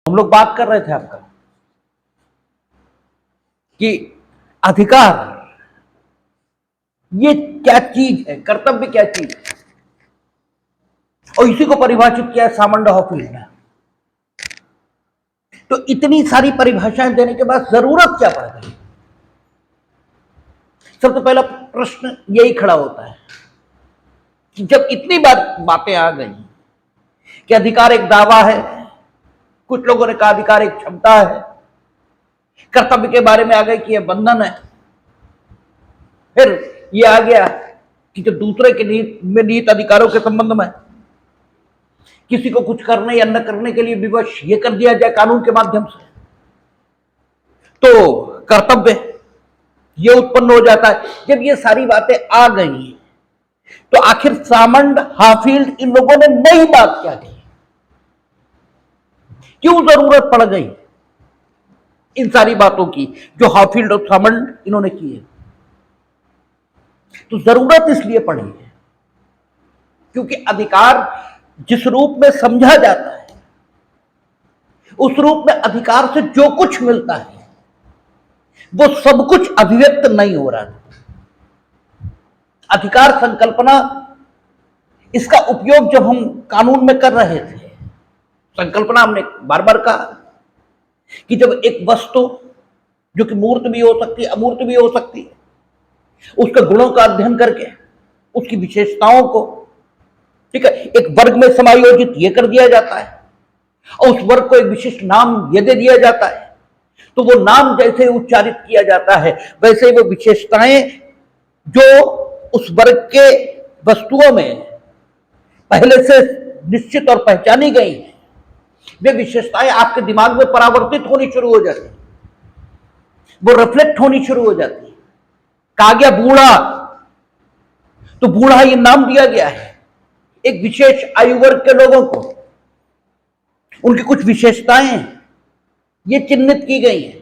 हम लोग बात कर रहे थे आपका कि अधिकार ये क्या चीज है, कर्तव्य क्या चीज है, और इसी को परिभाषित किया है सामंड हॉफील्ड ने। तो इतनी सारी परिभाषाएं देने के बाद जरूरत क्या पड़ गई? सबसे पहला प्रश्न यही खड़ा होता है कि जब इतनी बातें आ गई कि अधिकार एक दावा है, कुछ लोगों ने कहा अधिकार एक क्षमता है, कर्तव्य के बारे में आ गए कि यह बंधन है, फिर यह आ गया कि जो दूसरे के निहित अधिकारों के संबंध में किसी को कुछ करने या न करने के लिए विवश ये कर दिया जाए कानून के माध्यम से, तो कर्तव्य ये उत्पन्न हो जाता है। जब ये सारी बातें आ गई तो आखिर सामंड, हॉफील्ड, इन लोगों ने नई बात क्या की? क्यों जरूरत पड़ गई इन सारी बातों की जो हॉफील्ड और सामंड इन्होंने की है? तो जरूरत इसलिए पड़ी है क्योंकि अधिकार जिस रूप में समझा जाता है उस रूप में अधिकार से जो कुछ मिलता है वो सब कुछ अभिव्यक्त नहीं हो रहा है। अधिकार संकल्पना, इसका उपयोग जब हम कानून में कर रहे थे, संकल्पना हमने बार बार कहा कि जब एक वस्तु जो कि मूर्त भी हो सकती है, अमूर्त भी हो सकती है, उसके गुणों का अध्ययन करके उसकी विशेषताओं को, ठीक है, एक वर्ग में समायोजित ये कर दिया जाता है और उस वर्ग को एक विशिष्ट नाम ये दे दिया जाता है, तो वो नाम जैसे उच्चारित किया जाता है वैसे वो विशेषताएं जो उस वर्ग के वस्तुओं में पहले से निश्चित और पहचानी गई हैं, वे विशेषताएं आपके दिमाग में परावर्तित होनी शुरू हो जाती, वो रिफ्लेक्ट होनी शुरू हो जाती। कहा गया बूढ़ा, तो बूढ़ा ये नाम दिया गया है एक विशेष आयु वर्ग के लोगों को, उनकी कुछ विशेषताएं ये चिन्हित की गई हैं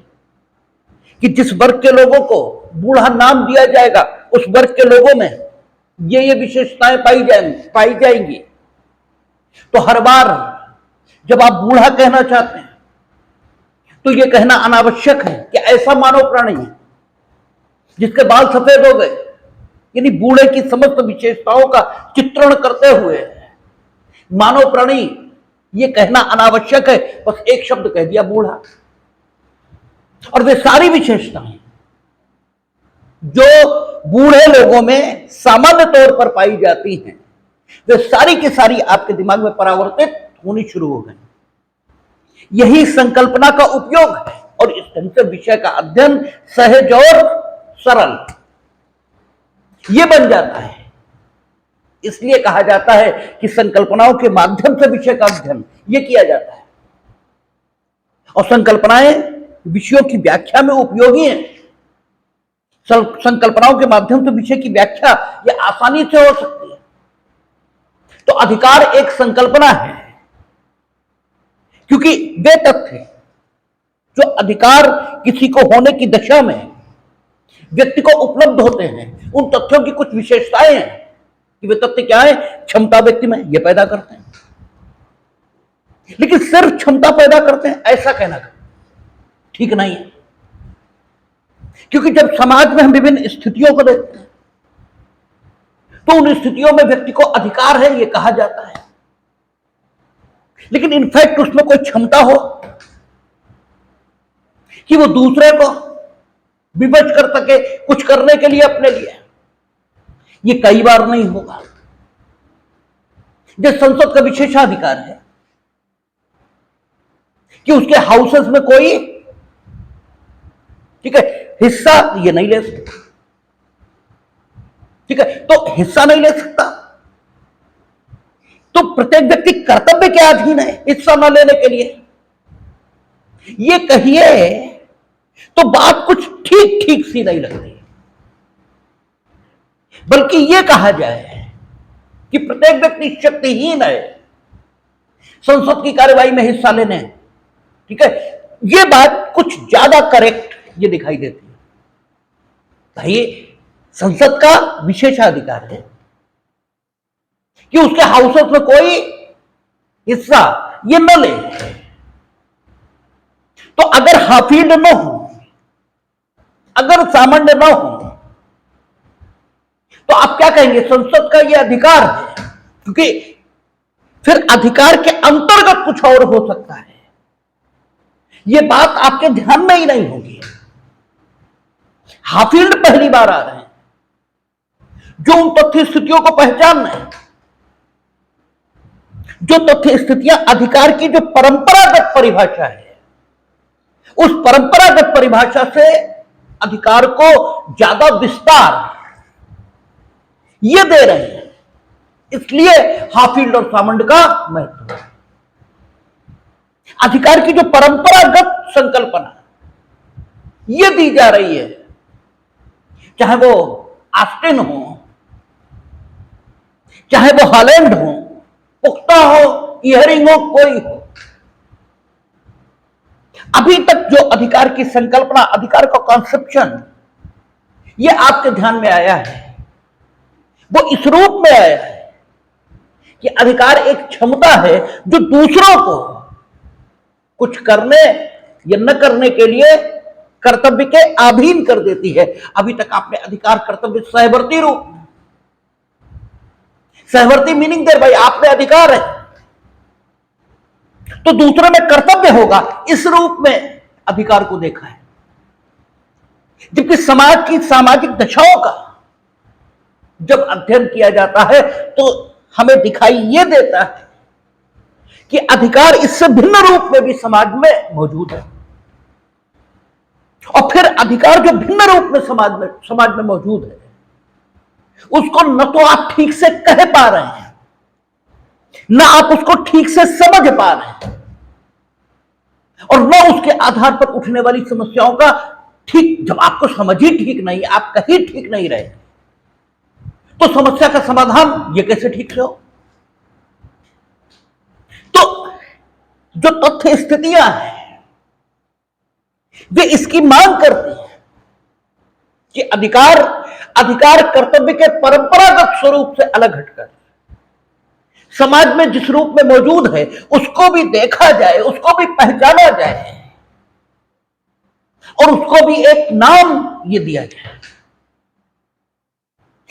कि जिस वर्ग के लोगों को बूढ़ा नाम दिया जाएगा उस वर्ग के लोगों में ये विशेषताएं पाई जाएंगी। तो हर बार जब आप बूढ़ा कहना चाहते हैं तो यह कहना अनावश्यक है कि ऐसा मानव प्राणी है जिसके बाल सफेद हो गए, यानी बूढ़े की समस्त विशेषताओं का चित्रण करते हुए मानव प्राणी, यह कहना अनावश्यक है। बस एक शब्द कह दिया बूढ़ा, और वे सारी विशेषताएं जो बूढ़े लोगों में सामान्य तौर पर पाई जाती हैं वे सारी की सारी आपके दिमाग में परावर्तित होनी शुरू हो गई। यही संकल्पना का उपयोग है और इस ढंग से विषय का अध्ययन सहज और सरल ये बन जाता है। इसलिए कहा जाता है कि संकल्पनाओं के माध्यम से विषय का अध्ययन यह किया जाता है और संकल्पनाएं विषयों की व्याख्या में उपयोगी हैं। संकल्पनाओं के माध्यम से विषय की व्याख्या यह आसानी से हो सकती है। तो अधिकार एक संकल्पना है क्योंकि वे तथ्य जो अधिकार किसी को होने की दशा में व्यक्ति को उपलब्ध होते हैं, उन तथ्यों की कुछ विशेषताएं हैं कि वे तथ्य क्या है, क्षमता व्यक्ति में ये पैदा करते हैं। लेकिन सिर्फ क्षमता पैदा करते हैं ऐसा कहना ठीक नहीं है, क्योंकि जब समाज में हम विभिन्न स्थितियों को देखते हैं तो उन स्थितियों में व्यक्ति को अधिकार है ये कहा जाता है, लेकिन इनफैक्ट उसमें कोई क्षमता हो कि वो दूसरे को विवश कर सके कुछ करने के लिए अपने लिए, ये कई बार नहीं होगा। जो संसद का विशेषाधिकार है कि उसके हाउसेस में कोई, ठीक है, हिस्सा ये नहीं ले सकता, ठीक है, तो हिस्सा नहीं ले सकता तो प्रत्येक व्यक्ति कर्तव्य के अधीन है हिस्सा न लेने के लिए। ये कहिए तो बात कुछ ठीक ठीक सी नहीं लगती, बल्कि यह कहा जाए कि प्रत्येक व्यक्ति शक्तिहीन है संसद की कार्यवाही में हिस्सा लेने, ठीक है, यह बात कुछ ज्यादा करेक्ट ये दिखाई देती है। भाई संसद का विशेषाधिकार है कि उसके हाउसेस में कोई हिस्सा ये न ले, हाफिज न हो, अगर सामान्य न हो, तो आप क्या कहेंगे? संसद का यह अधिकार है, क्योंकि फिर अधिकार के अंतर्गत कुछ और हो सकता है। यह बात आपके ध्यान में ही नहीं होगी। हाफिज पहली बार आ रहे हैं जो उन तथ्य स्थितियों को पहचान रहे हैं, जो तथ्य स्थितियां अधिकार की जो परंपरागत परिभाषा है, उस परंपरागत परिभाषा से अधिकार को ज्यादा विस्तार ये दे रहे हैं। इसलिए हाफिज और सामंड का महत्व है। अधिकार की जो परंपरागत संकल्पना ये दी जा रही है, चाहे वो ऑस्टिन हो, चाहे वो हॉलैंड हो, पुख्ता हो, इयरिंग हो, कोई हो, अभी तक जो अधिकार की संकल्पना, अधिकार का कॉन्सेप्शन ये आपके ध्यान में आया है, वो इस रूप में आया है कि अधिकार एक क्षमता है जो दूसरों को कुछ करने या न करने के लिए कर्तव्य के अधीन कर देती है। अभी तक आपने अधिकार कर्तव्य सहवर्ती रूप, सहवर्ती मीनिंग दे भाई आपने अधिकार है तो दूसरे में कर्तव्य होगा, इस रूप में अधिकार को देखा है। जबकि समाज की सामाजिक दशाओं का जब अध्ययन किया जाता है तो हमें दिखाई यह देता है कि अधिकार इससे भिन्न रूप में भी समाज में मौजूद है। और फिर अधिकार जो भिन्न रूप में समाज में मौजूद है, उसको न तो आप ठीक से कह पा रहे हैं, न आप उसको ठीक से समझ पा रहे हैं, और न उसके आधार पर उठने वाली समस्याओं का ठीक, जब आपको समझ ही ठीक नहीं, आप कहीं ठीक नहीं रहे, तो समस्या का समाधान ये कैसे ठीक से हो? तो जो तथ्य स्थितियां हैं वे इसकी मांग करती हैं कि अधिकार कर्तव्य के परंपरागत स्वरूप से अलग हटकर समाज में जिस रूप में मौजूद है उसको भी देखा जाए, उसको भी पहचाना जाए और उसको भी एक नाम ये दिया जाए।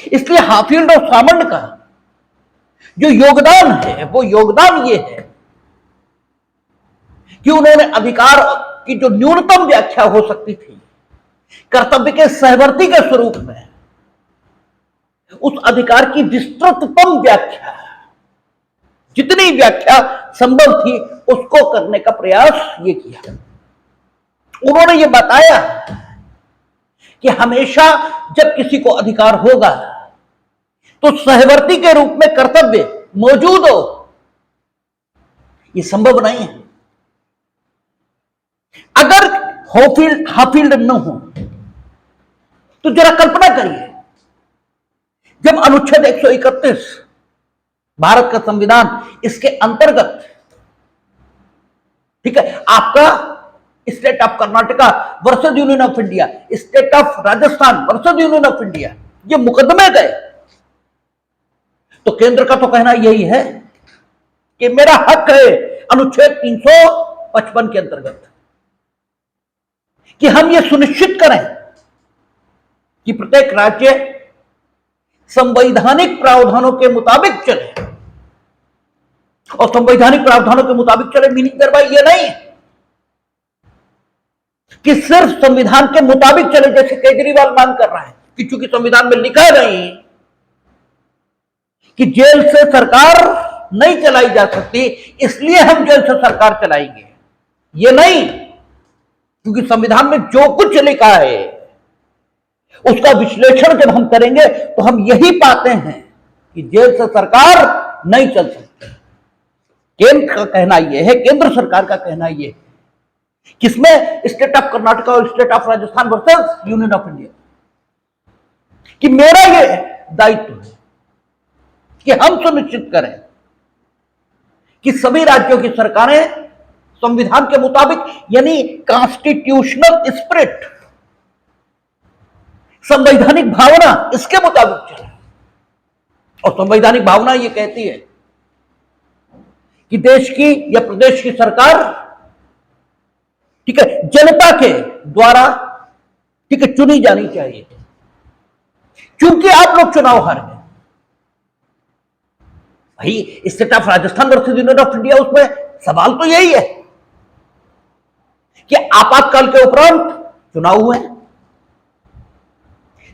इसलिए हाफिज और सामंड का जो योगदान है वो योगदान ये है कि उन्होंने अधिकार की जो न्यूनतम व्याख्या हो सकती थी कर्तव्य के सहवर्ती के स्वरूप में, उस अधिकार की विस्तृततम व्याख्या, जितनी व्याख्या संभव थी उसको करने का प्रयास ये किया। उन्होंने ये बताया कि हमेशा जब किसी को अधिकार होगा तो सहवर्ती के रूप में कर्तव्य मौजूद हो, ये संभव नहीं है। अगर हाफिज न हो तो जरा कल्पना करिए, जब अनुच्छेद 131 भारत का संविधान इसके अंतर्गत, ठीक है, आपका state of Karnataka versus union of India, state of Rajasthan versus union of India, ये मुकदमे गए, तो केंद्र का तो कहना यही है कि मेरा हक है अनुच्छेद 355 के अंतर्गत कि हम ये सुनिश्चित करें कि प्रत्येक राज्य संवैधानिक प्रावधानों के मुताबिक चले। और संवैधानिक प्रावधानों के मुताबिक चले मीनिंग दरबार ये नहीं कि सिर्फ संविधान के मुताबिक चले, जैसे केजरीवाल मांग कर रहा है कि चूंकि संविधान में लिखा नहीं कि जेल से सरकार नहीं चलाई जा सकती इसलिए हम जेल से सरकार चलाएंगे, ये नहीं, क्योंकि संविधान में जो कुछ लिखा है उसका विश्लेषण जब हम करेंगे तो हम यही पाते हैं कि जेल से सरकार नहीं चल सकती। केंद्र का कहना यह है, केंद्र सरकार का कहना यह है, किसमें? स्टेट ऑफ कर्नाटका और state of Rajasthan versus union of India, कि मेरा यह दायित्व है कि हम सुनिश्चित करें कि सभी राज्यों की सरकारें संविधान के मुताबिक, यानी कॉन्स्टिट्यूशनल स्पिरिट, संवैधानिक भावना, इसके मुताबिक चले। और संवैधानिक भावना यह कहती है कि देश की या प्रदेश की सरकार ठीक है, जनता के द्वारा, ठीक है, चुनी जानी चाहिए। क्योंकि आप लोग चुनाव हार गए भाई, state of Rajasthan versus union of India, उसमें सवाल तो यही है कि आपातकाल के उपरांत चुनाव हुए,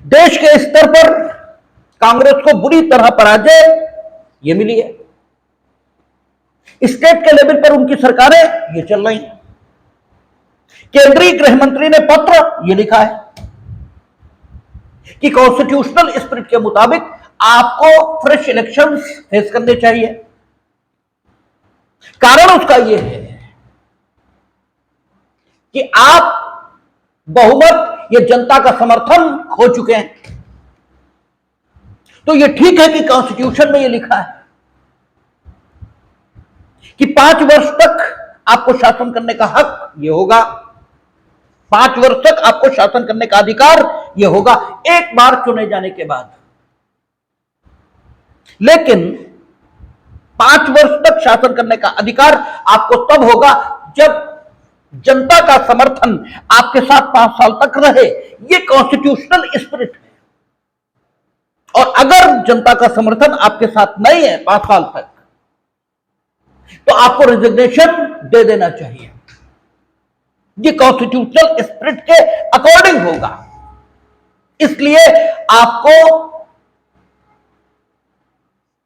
देश के स्तर पर कांग्रेस को बुरी तरह पराजय ये मिली है, स्टेट के लेवल पर उनकी सरकारें ये चल रही हैं। केंद्रीय गृह मंत्री ने पत्र ये लिखा है कि कॉन्स्टिट्यूशनल स्पिरिट के मुताबिक आपको फ्रेश इलेक्शंस फेस करने चाहिए। कारण उसका यह है कि आप बहुमत, ये जनता का समर्थन खो चुके हैं। तो ये ठीक है कि कॉन्स्टिट्यूशन में ये लिखा है कि 5 वर्ष तक आपको शासन करने का हक ये होगा, 5 वर्ष तक आपको शासन करने का अधिकार ये होगा एक बार चुने जाने के बाद। लेकिन 5 वर्ष तक शासन करने का अधिकार आपको तब होगा जब जनता का समर्थन आपके साथ 5 साल तक रहे। ये कॉन्स्टिट्यूशनल स्पिरिट है। और अगर जनता का समर्थन आपके साथ नहीं है 5 साल तक, तो आपको रिजिग्नेशन दे देना चाहिए। ये कॉन्स्टिट्यूशनल स्पिरिट के अकॉर्डिंग होगा। इसलिए आपको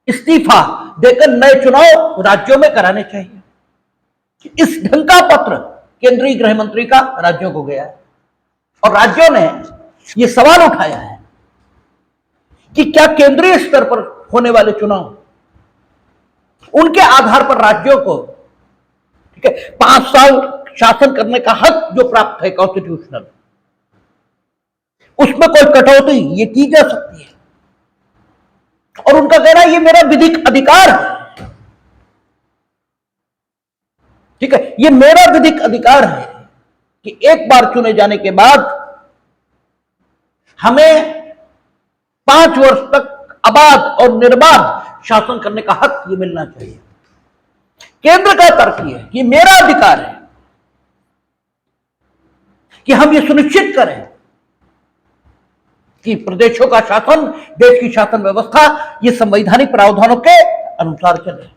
इस्तीफा देकर नए चुनाव राज्यों में कराने चाहिए। इस ढंग का पत्र केंद्रीय गृह मंत्री का राज्यों को गया है और राज्यों ने यह सवाल उठाया है कि क्या केंद्रीय स्तर पर होने वाले चुनाव, उनके आधार पर राज्यों को, ठीक है, 5 साल शासन करने का हक जो प्राप्त है कॉन्स्टिट्यूशनल, उसमें कोई कटौती ये की जा सकती है। और उनका कहना है ये मेरा विधिक अधिकार है, ठीक है, ये मेरा विधिक अधिकार है कि एक बार चुने जाने के बाद हमें 5 वर्ष तक अबाध और निर्बाध शासन करने का हक ये मिलना चाहिए। केंद्र का तर्क ये है कि मेरा अधिकार है कि हम ये सुनिश्चित करें कि प्रदेशों का शासन, देश की शासन व्यवस्था ये संवैधानिक प्रावधानों के अनुसार चले।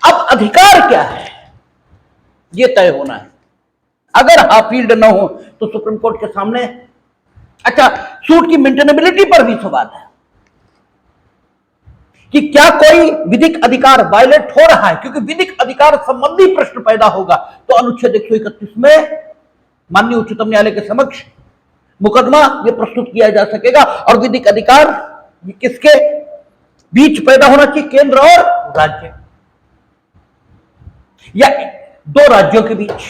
अब अधिकार क्या है ये तय होना है। अगर हाफील्ड न हो तो सुप्रीम कोर्ट के सामने, अच्छा, सूट की मेंटेनेबिलिटी पर भी सवाल है कि क्या कोई विधिक अधिकार वायलेट हो रहा है, क्योंकि विधिक अधिकार संबंधी प्रश्न पैदा होगा तो अनुच्छेद 131 में माननीय उच्चतम न्यायालय के समक्ष मुकदमा ये प्रस्तुत किया जा सकेगा। और विधिक अधिकार किसके बीच पैदा होना चाहिए, केंद्र और राज्य, या 2 राज्यों के बीच,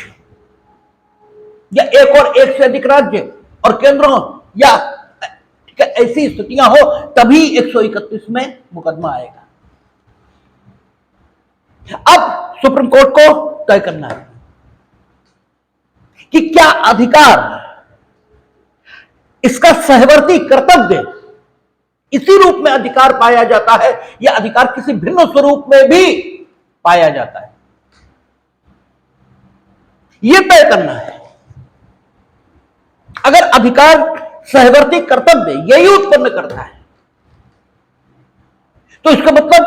या एक और एक से अधिक राज्य और केंद्रों, या ठीक है, ऐसी स्थितियां हो तभी 131 में मुकदमा आएगा। अब सुप्रीम कोर्ट को तय करना है कि क्या अधिकार, इसका सहवर्ती कर्तव्य इसी रूप में अधिकार पाया जाता है या अधिकार किसी भिन्न स्वरूप में भी पाया जाता है, यह तय करना है। अगर अधिकार सहवर्ती कर्तव्य यही उत्पन्न करता है तो इसका मतलब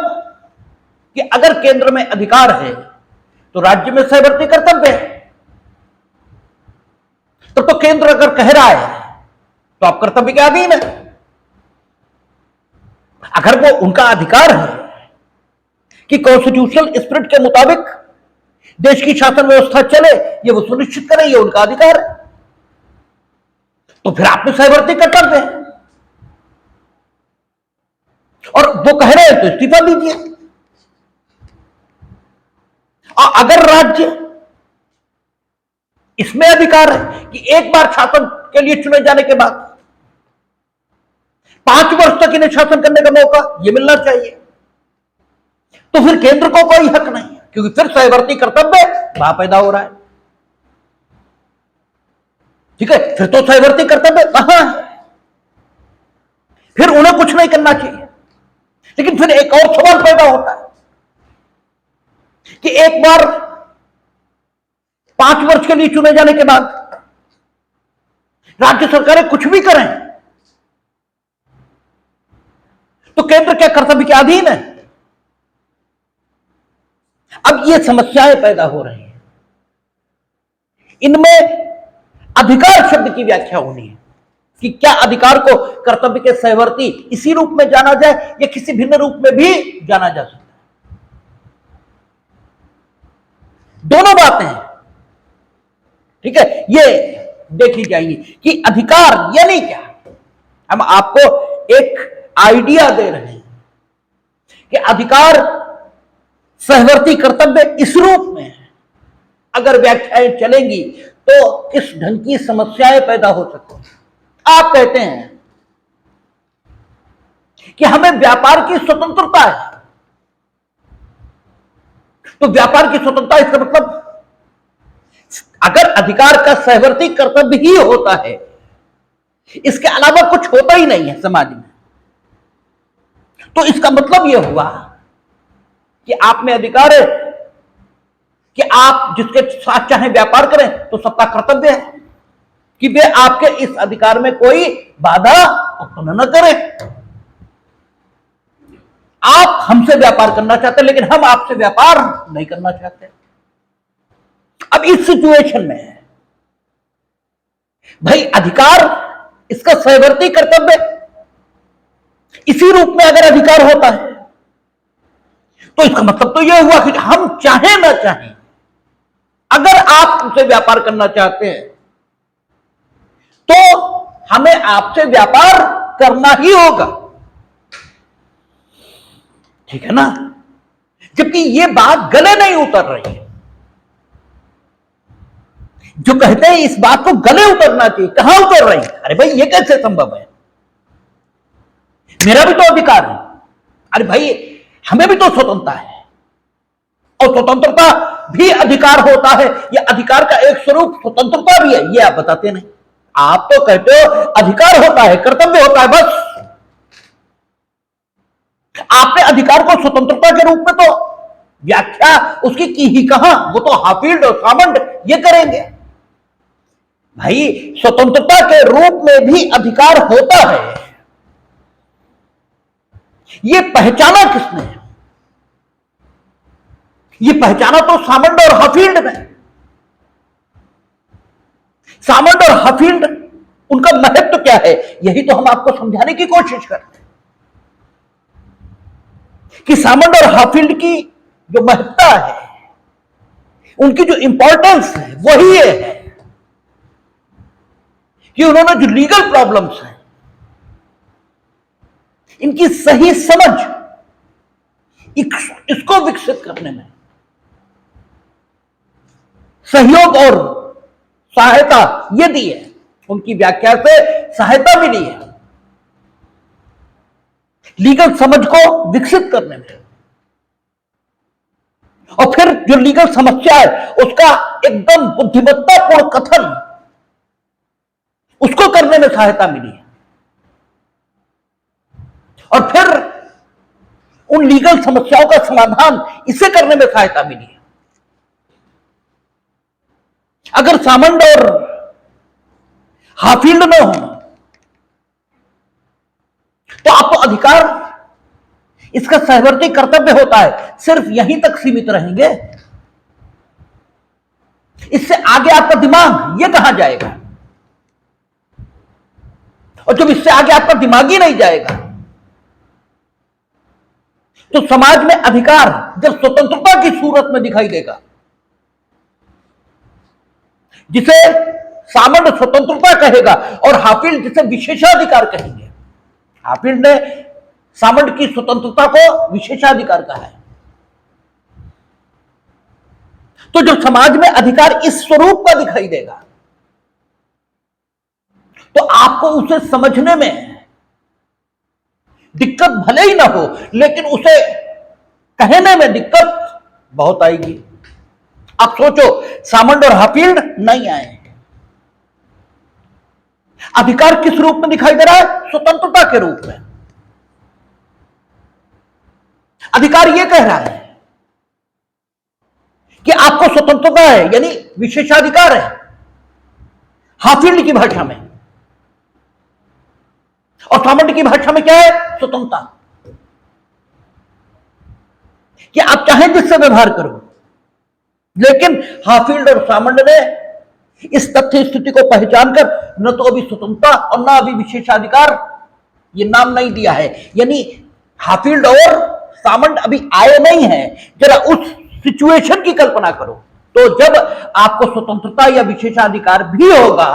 कि अगर केंद्र में अधिकार है तो राज्य में सहवर्ती कर्तव्य है। तो केंद्र अगर कह रहा है तो आप कर्तव्य के अधीन है। अगर वो उनका अधिकार है कि कॉन्स्टिट्यूशनल स्पिरिट के मुताबिक देश की शासन व्यवस्था चले, ये वो सुनिश्चित करें, ये उनका अधिकार है, तो फिर आप में सहवर्ती कर्तव्य है। और वो कह रहे हैं तो इस्तीफा दीजिए। और अगर राज्य इसमें अधिकार है कि एक बार शासन के लिए चुने जाने के बाद 5 वर्ष तक इन्हें शासन करने का मौका यह मिलना चाहिए, तो फिर केंद्र को कोई हक नहीं है, क्योंकि फिर सहवर्ती कर्तव्य वहां पैदा हो रहा है। ठीक है, फिर तो सहवर्ती कर्तव्य कहां है, फिर उन्हें कुछ नहीं करना चाहिए। लेकिन फिर एक और सवाल पैदा होता है कि एक बार 5 वर्ष के लिए चुने जाने के बाद राज्य सरकारें कुछ भी करें तो केंद्र क्या कर्तव्य के अधीन है? अब ये समस्याएं पैदा हो रही हैं। इनमें अधिकार शब्द की व्याख्या होनी है कि क्या अधिकार को कर्तव्य के सहवर्ती इसी रूप में जाना जाए या किसी भिन्न रूप में भी जाना जा सकता है। दोनों बातें हैं, ठीक है। ये देखी जाएगी कि अधिकार यानी क्या। हम आपको एक आइडिया दे रहे हैं कि अधिकार सहवर्ती कर्तव्य इस रूप में है। अगर व्याख्याएं चलेंगी तो किस ढंग की समस्याएं पैदा हो सकती हैं। आप कहते हैं कि हमें व्यापार की स्वतंत्रता है, तो व्यापार की स्वतंत्रता इसका मतलब अगर अधिकार का सहवर्ती कर्तव्य ही होता है, इसके अलावा कुछ होता ही नहीं है समाज में, तो इसका मतलब यह हुआ कि आप में अधिकार है कि आप जिसके साथ चाहे व्यापार करें, तो सबका कर्तव्य है कि वे आपके इस अधिकार में कोई बाधा उत्पन्न न करें। आप हमसे व्यापार करना चाहते हैं, लेकिन हम आपसे व्यापार नहीं करना चाहते। अब इस सिचुएशन में भाई अधिकार इसका सहवर्ती कर्तव्य इसी रूप में अगर अधिकार होता है, तो इसका मतलब तो यह हुआ कि हम चाहे ना चाहें, अगर आप हमसे व्यापार करना चाहते हैं तो हमें आपसे व्यापार करना ही होगा, ठीक है ना। जबकि यह बात गले नहीं उतर रही है। जो कहते हैं इस बात को गले उतरना चाहिए, कहां उतर रही है? अरे भाई ये कैसे संभव है? मेरा भी तो अधिकार है। अरे भाई हमें भी तो स्वतंत्रता है, और स्वतंत्रता भी अधिकार होता है। यह अधिकार का एक स्वरूप स्वतंत्रता भी है, ये आप बताते नहीं। आप तो कहते हो अधिकार होता है, कर्तव्य होता है, बस। आपने अधिकार को स्वतंत्रता के रूप में तो व्याख्या उसकी की ही कहां? वो तो हाफील्ड और सामंड ये करेंगे। भाई स्वतंत्रता के रूप में भी अधिकार होता है, ये पहचाना किसने? ये पहचाना तो सामंड और हाफील्ड ने। सामंड और हाफील्ड, उनका महत्व क्या है, यही तो हम आपको समझाने की कोशिश करते हैं कि सामंड और हाफील्ड की जो महत्ता है, उनकी जो इंपॉर्टेंस है, वही है कि उन्होंने जो लीगल प्रॉब्लम्स हैं, इनकी सही समझ इसको विकसित करने में सहयोग और सहायता ये दी है। उनकी व्याख्या से सहायता मिली है लीगल समझ को विकसित करने में, और फिर जो लीगल समस्या है उसका एकदम बुद्धिमत्तापूर्ण कथन उसको करने में सहायता मिली है, और फिर उन लीगल समस्याओं का समाधान इसे करने में सहायता मिली है। अगर सामंड और हाफील्ड न हो तो आपको अधिकार इसका सहवर्ती कर्तव्य होता है, सिर्फ यहीं तक सीमित रहेंगे। इससे आगे आपका दिमाग ये कहां जाएगा? और जब इससे आगे आपका दिमाग ही नहीं जाएगा तो समाज में अधिकार जब स्वतंत्रता की सूरत में दिखाई देगा, जिसे सामंड स्वतंत्रता कहेगा और हाफील्ड जिसे विशेषाधिकार कहेंगे। हाफील्ड ने सामंड की स्वतंत्रता को विशेषाधिकार कहा है। तो जब समाज में अधिकार इस स्वरूप का दिखाई देगा तो आपको उसे समझने में दिक्कत भले ही ना हो, लेकिन उसे कहने में दिक्कत बहुत आएगी। आप सोचो, सामंड और हाफील्ड नहीं आए, अधिकार किस रूप में दिखाई दे रहा है? स्वतंत्रता के रूप में। अधिकार यह कह रहा है कि आपको स्वतंत्रता है यानी विशेषाधिकार है, हाफिल्ड की भाषा में, और सामंत की भाषा में क्या है? स्वतंत्रता, कि आप चाहें जिससे व्यवहार करो। लेकिन हाफिल्ड और सामंत ने इस तथ्य स्थिति को पहचान कर न तो अभी स्वतंत्रता और न अभी विशेषाधिकार ये नाम नहीं दिया है, यानी हाफिल्ड और सामंत अभी आए नहीं है। जरा उस सिचुएशन की कल्पना करो, तो जब आपको स्वतंत्रता या विशेषाधिकार भी होगा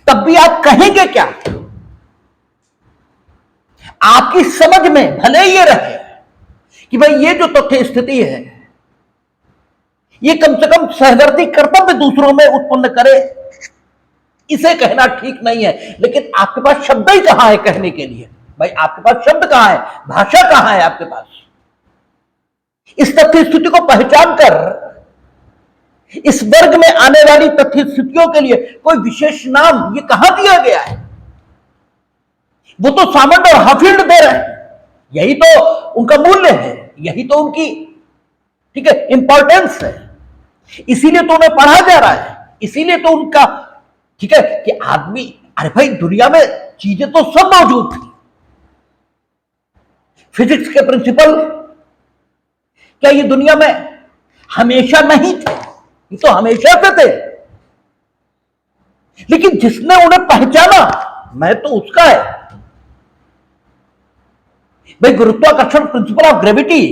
तब भी आप कहेंगे क्या? आपकी समझ में भले ये रहे कि भाई ये जो तथ्य स्थिति है ये कम से कम सहवर्ती कर्तव्य दूसरों में उत्पन्न करे, इसे कहना ठीक नहीं है, लेकिन आपके पास शब्द ही कहां है कहने के लिए? भाई आपके पास शब्द कहां है, भाषा कहां है आपके पास? इस तथ्य स्थिति को पहचान कर इस वर्ग में आने वाली तथ्य स्थितियों के लिए कोई विशेष नाम ये कहां दिया गया है? वो तो सामंत और हाफिल्ड दे रहे हैं, यही तो उनका मूल्य है, यही तो उनकी ठीक है इंपॉर्टेंस है, इसीलिए तो उन्हें पढ़ा जा रहा है, इसीलिए तो उनका ठीक है कि आदमी, अरे भाई दुनिया में चीजें तो सब मौजूद थी। फिजिक्स के प्रिंसिपल क्या ये दुनिया में हमेशा नहीं थे? ये तो हमेशा से थे, लेकिन जिसने उन्हें पहचाना मैं तो उसका है। भाई गुरुत्वाकर्षण प्रिंसिपल ऑफ ग्रेविटी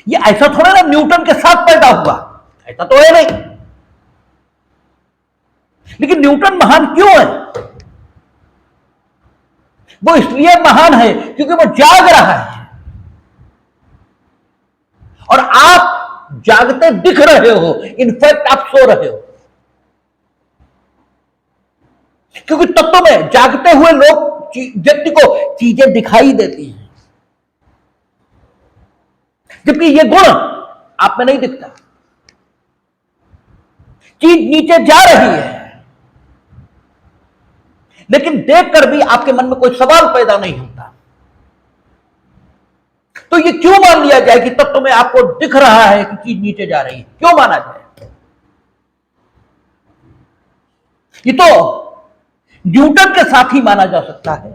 ये ऐसा थोड़ा ना न्यूटन के साथ पैदा हुआ, ऐसा तो है नहीं। लेकिन न्यूटन महान क्यों है? वो इसलिए महान है क्योंकि वो जाग रहा है और आप जागते दिख रहे हो, इनफैक्ट आप सो रहे हो, क्योंकि तत्व में जागते हुए लोग व्यक्ति को चीजें दिखाई देती हैं, जबकि ये गुण आप में नहीं दिखता। चीज नीचे जा रही है लेकिन देखकर भी आपके मन में कोई सवाल पैदा नहीं होता। तो ये क्यों मान लिया जाए कि तत्व में आपको दिख रहा है कि चीज नीचे जा रही है? क्यों माना जाए? ये तो न्यूटन के साथ ही माना जा सकता है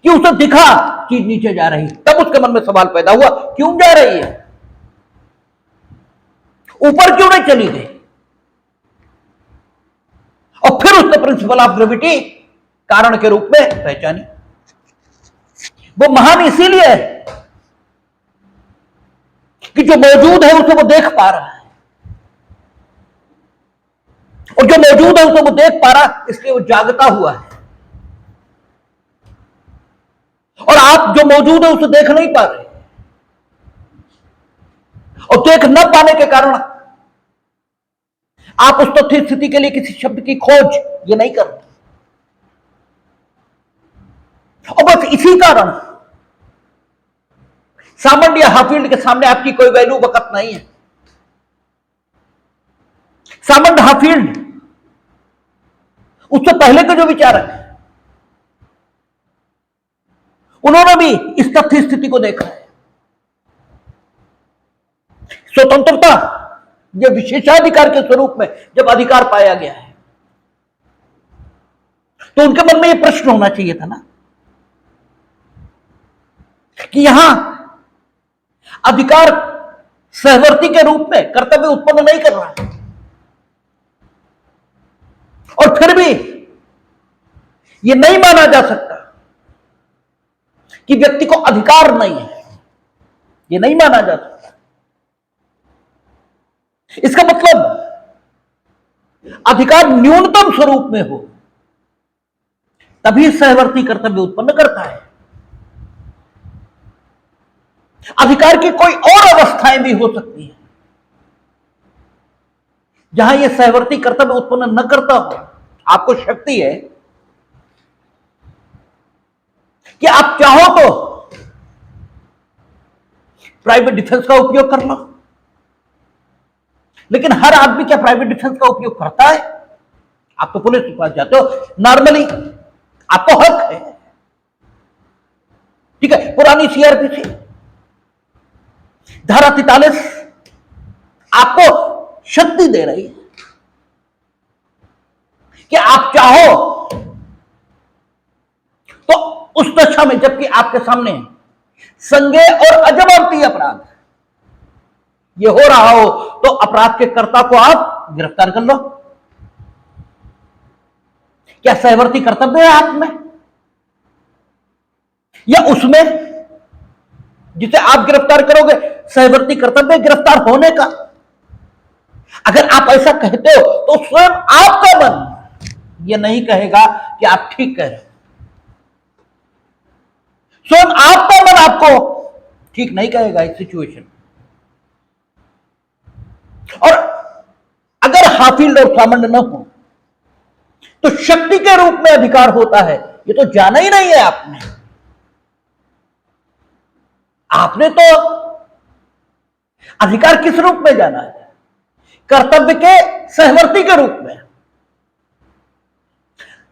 कि उसे दिखा चीज नीचे जा रही, तब उसके मन में सवाल पैदा हुआ क्यों जा रही है, ऊपर क्यों नहीं चली गई? और फिर उसने प्रिंसिपल ऑफ ग्रेविटी कारण के रूप में पहचानी। वो महान इसीलिए है कि जो मौजूद है उसे वो देख पा रहा है, और जो मौजूद है उसे वो देख पा रहा, इसलिए वो जागता हुआ है। और आप जो मौजूद है उसे देख नहीं पा रहे, और देख न पाने के कारण आप उस तथ्य स्थिति के लिए किसी शब्द की खोज ये नहीं करते। और बस इसी कारण सामंत या हाफिल्ड के सामने आपकी कोई वैल्यू वकत नहीं है। सामंत हाफिल्ड उससे पहले के जो विचारक हैं उन्होंने भी इस तथ्य स्थिति को देखा है। स्वतंत्रता ये विशेषाधिकार के स्वरूप में जब अधिकार पाया गया है तो उनके मन में यह प्रश्न होना चाहिए था ना कि यहां अधिकार सहवर्ती के रूप में कर्तव्य उत्पन्न नहीं कर रहा है, और फिर भी यह नहीं माना जा सकता कि व्यक्ति को अधिकार नहीं है, यह नहीं माना जा सकता। इसका मतलब अधिकार न्यूनतम स्वरूप में हो तभी सहवर्ती कर्तव्य उत्पन्न करता है। अधिकार की कोई और अवस्थाएं भी हो सकती हैं जहां यह सहवर्ती कर्तव्य उत्पन्न न करता हो। आपको शक्ति है कि आप चाहो तो प्राइवेट डिफेंस का उपयोग कर लो, लेकिन हर आदमी क्या प्राइवेट डिफेंस का उपयोग करता है? आप तो पुलिस के पास जाते हो, नॉर्मली आपको हक है, ठीक है। पुरानी सीआरपीसी धारा 43 आपको शक्ति दे रही है कि आप चाहो तो उस दशा में, जबकि आपके सामने संज्ञेय और अजमानती अपराध ये हो रहा हो, तो अपराध के कर्ता को आप गिरफ्तार कर लो। क्या सहवर्ती कर्तव्य है आप में या उसमें जिसे आप गिरफ्तार करोगे सहवर्ती कर्तव्य गिरफ्तार होने का? अगर आप ऐसा कहते हो तो स्वयं आपका मन यह नहीं कहेगा कि आप ठीक कह रहे हो। स्वयं आपका मन आपको ठीक नहीं कहेगा इस सिचुएशन। और अगर हाफिज और सामंड न हो तो शक्ति के रूप में अधिकार होता है, ये तो जाना ही नहीं है आपने। आपने तो अधिकार किस रूप में जाना है? कर्तव्य के सहवर्ती के रूप में।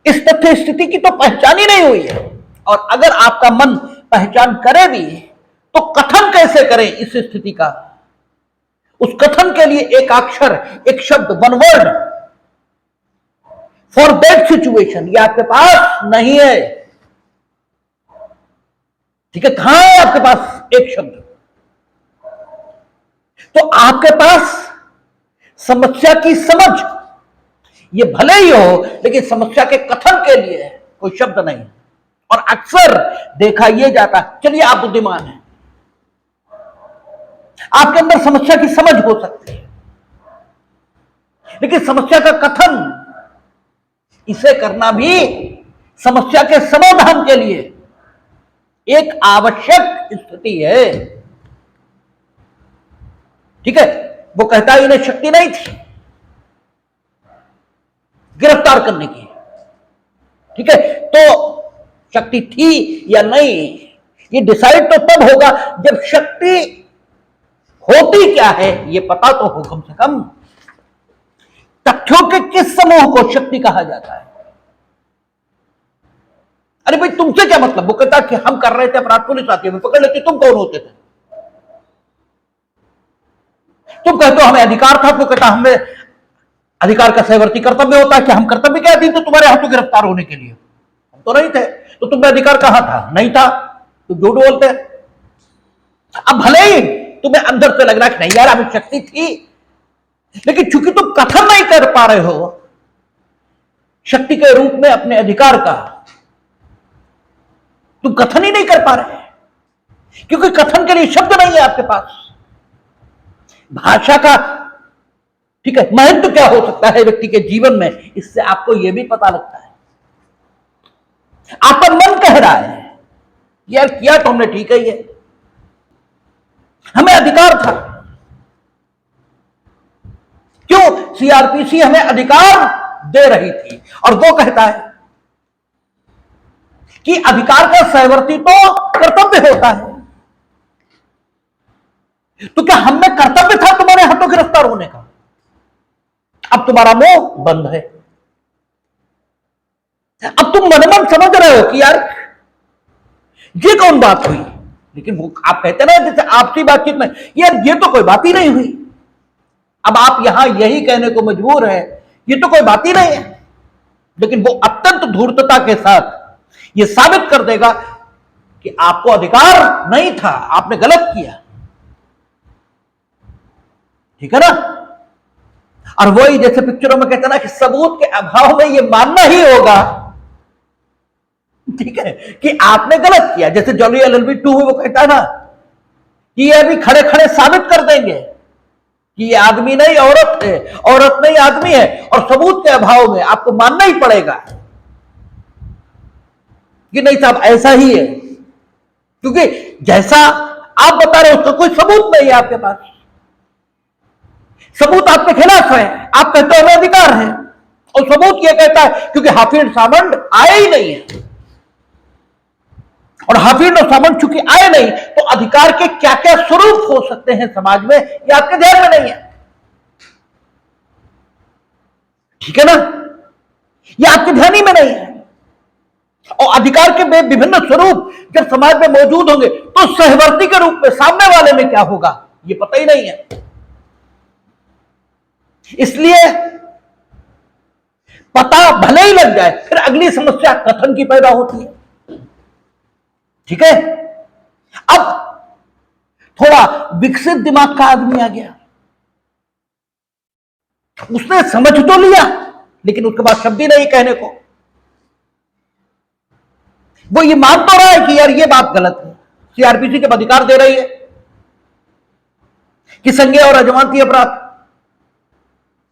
इस तथ्य स्थिति की तो पहचान ही नहीं हुई है। और अगर आपका मन पहचान करे भी तो कथन कैसे करें इस स्थिति का? उस कथन के लिए एक अक्षर, एक शब्द, one word for that situation ये आपके पास नहीं है। ठीक है, कहां है आपके पास एक शब्द? तो आपके पास समस्या की समझ ये भले ही हो, लेकिन समस्या के कथन के लिए कोई शब्द नहीं। और अक्सर देखा यह जाता, चलिए आप बुद्धिमान हैं, आपके अंदर समस्या की समझ हो सकती है, लेकिन समस्या का कथन इसे करना भी समस्या के समाधान के लिए एक आवश्यक स्थिति है। ठीक है, वो कहता है इन्हें शक्ति नहीं थी गिरफ्तार करने की। ठीक है, तो शक्ति थी या नहीं ये डिसाइड तो तब होगा जब शक्ति होती क्या है ये पता तो हो। कम से कम तथ्यों के किस समूह को शक्ति कहा जाता है? अरे भाई तुमसे क्या मतलब? वो कहता कि हम कर रहे थे अपराध, पुलिस आती है पकड़ लेती, तुम कौन होते थे? तुम कहते हो हमें अधिकार था, तो कहता हमें अधिकार का सहवर्ती कर्तव्य होता है कि हम कर्तव्य के अधीन थे तुम्हारे हाथों गिरफ्तार होने के लिए। हम तो नहीं थे, तो तुम्हें अधिकार कहां था? नहीं था, तो झूठ बोलते। अब भले ही तुम्हें अंदर से लग रहा है कि नहीं यार हमें शक्ति थी, लेकिन चूंकि तुम कथन नहीं कर पा रहे हो शक्ति के रूप में अपने अधिकार का, तुम कथन ही नहीं कर पा रहे क्योंकि कथन के लिए शब्द नहीं है आपके पास। भाषा का ठीक है महत्व क्या हो सकता है व्यक्ति के जीवन में, इससे आपको यह भी पता लगता है। आपका मन कह रहा है यार किया तो हमने ठीक है, ये हमें अधिकार था। क्यों? सीआरपीसी हमें अधिकार दे रही थी। और वो कहता है कि अधिकार का सहवर्ती तो कर्तव्य होता है। तो क्या हम में कर्तव्य था तुम्हारे हाथों गिरफ्तार होने का? अब तुम्हारा मुंह बंद है। अब तुम मन मन समझ रहे हो कि यार ये कौन बात हुई, लेकिन वो आप कहते ना जैसे आपसी बातचीत में यार ये तो कोई बात ही नहीं हुई। अब आप यहां यही कहने को मजबूर है ये तो कोई बात ही नहीं है, लेकिन वो अत्यंत धूर्तता के साथ ये साबित कर देगा कि आपको अधिकार नहीं था, आपने गलत किया। ठीक है ना? और वही जैसे पिक्चरों में कहते ना कि सबूत के अभाव में ये मानना ही होगा, ठीक है, कि आपने गलत किया। जैसे जॉली एलएलबी 2 में वो कहता है ना कि ये अभी खड़े खड़े साबित कर देंगे कि ये आदमी नहीं औरत है, औरत नहीं आदमी है, और सबूत के अभाव में आपको मानना ही पड़ेगा कि नहीं साहब ऐसा ही है, क्योंकि जैसा आप बता रहे हो उसका कोई सबूत नहीं है आपके पास। सबूत आपके खिलाफ है, आप कहते हो हमें अधिकार है, और सबूत यह कहता है क्योंकि हाफिज सामंड आए ही नहीं है, और हाफिज और सामंड चूंकि आए नहीं तो अधिकार के क्या क्या स्वरूप हो सकते हैं समाज में ये आपके ध्यान में नहीं है। ठीक है ना? ये आपके ध्यान ही में नहीं है। और अधिकार के विभिन्न स्वरूप जब समाज में मौजूद होंगे तो सहवर्ती के रूप में सामने वाले में क्या होगा ये पता ही नहीं है। इसलिए पता भले ही लग जाए, फिर अगली समस्या कथन की पैदा होती है। ठीक है, अब थोड़ा विकसित दिमाग का आदमी आ गया, उसने समझ तो लिया लेकिन उसके बाद शब्द ही नहीं कहने को। वो ये मान तो रहा है कि यार ये बात गलत है, सीआरपीसी जब अधिकार दे रही है कि संज्ञेय और अजमानती अपराध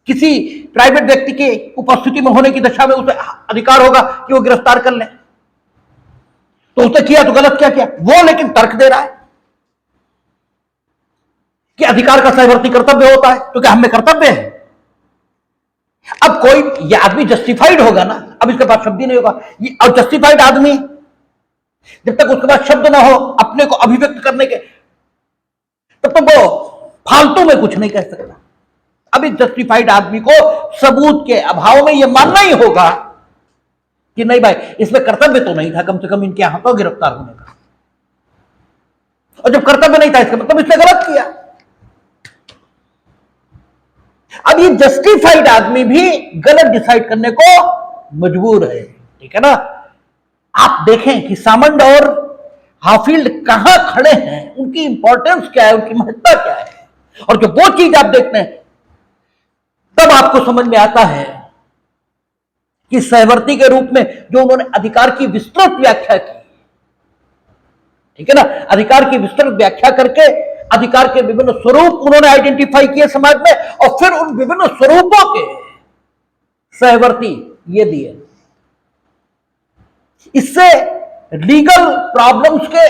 किसी प्राइवेट व्यक्ति के उपस्थिति में होने की दशा में उसे अधिकार होगा कि वो गिरफ्तार कर ले, तो उसने किया तो गलत क्या किया वो, लेकिन तर्क दे रहा है कि अधिकार का सहवर्ती कर्तव्य होता है, तो क्या हमें कर्तव्य है? अब कोई ये आदमी जस्टिफाइड होगा ना, अब इसके पास शब्द ही नहीं होगा। ये और जस्टिफाइड आदमी जब तक उसके पास शब्द ना हो अपने को अभिव्यक्त करने के, तब तक वो फालतू में कुछ नहीं कह सकता। अब इस जस्टिफाइड आदमी को सबूत के अभाव में यह मानना ही होगा कि नहीं भाई इसमें कर्तव्य तो नहीं था कम से कम इनके यहां तो गिरफ्तार होने का, और जब कर्तव्य नहीं था इसका मतलब इसने गलत किया। अब ये जस्टिफाइड आदमी भी गलत डिसाइड करने को मजबूर है। ठीक है ना, आप देखें कि सामंड और हाफील्ड कहां खड़े हैं, उनकी इंपॉर्टेंस क्या है, उनकी महत्ता क्या है, और जब वो चीज आप देखते हैं तब आपको समझ में आता है कि सहवर्ती के रूप में जो उन्होंने अधिकार की विस्तृत व्याख्या की, ठीक है ना, अधिकार की विस्तृत व्याख्या करके अधिकार के विभिन्न स्वरूप उन्होंने आइडेंटिफाई किए समाज में, और फिर उन विभिन्न स्वरूपों के सहवर्ती ये दिए। इससे लीगल प्रॉब्लम्स के,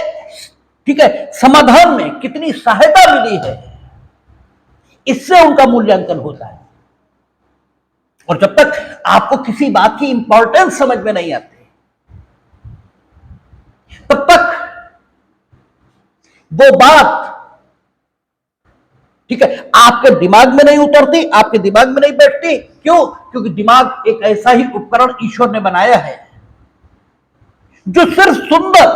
ठीक है, समाधान में कितनी सहायता मिली है, इससे उनका मूल्यांकन होता है। और जब तक आपको किसी बात की इंपॉर्टेंस समझ में नहीं आती तब तक वो बात, ठीक है, आपके दिमाग में नहीं उतरती, आपके दिमाग में नहीं बैठती। क्यों? क्योंकि दिमाग एक ऐसा ही उपकरण ईश्वर ने बनाया है जो सिर्फ सुंदर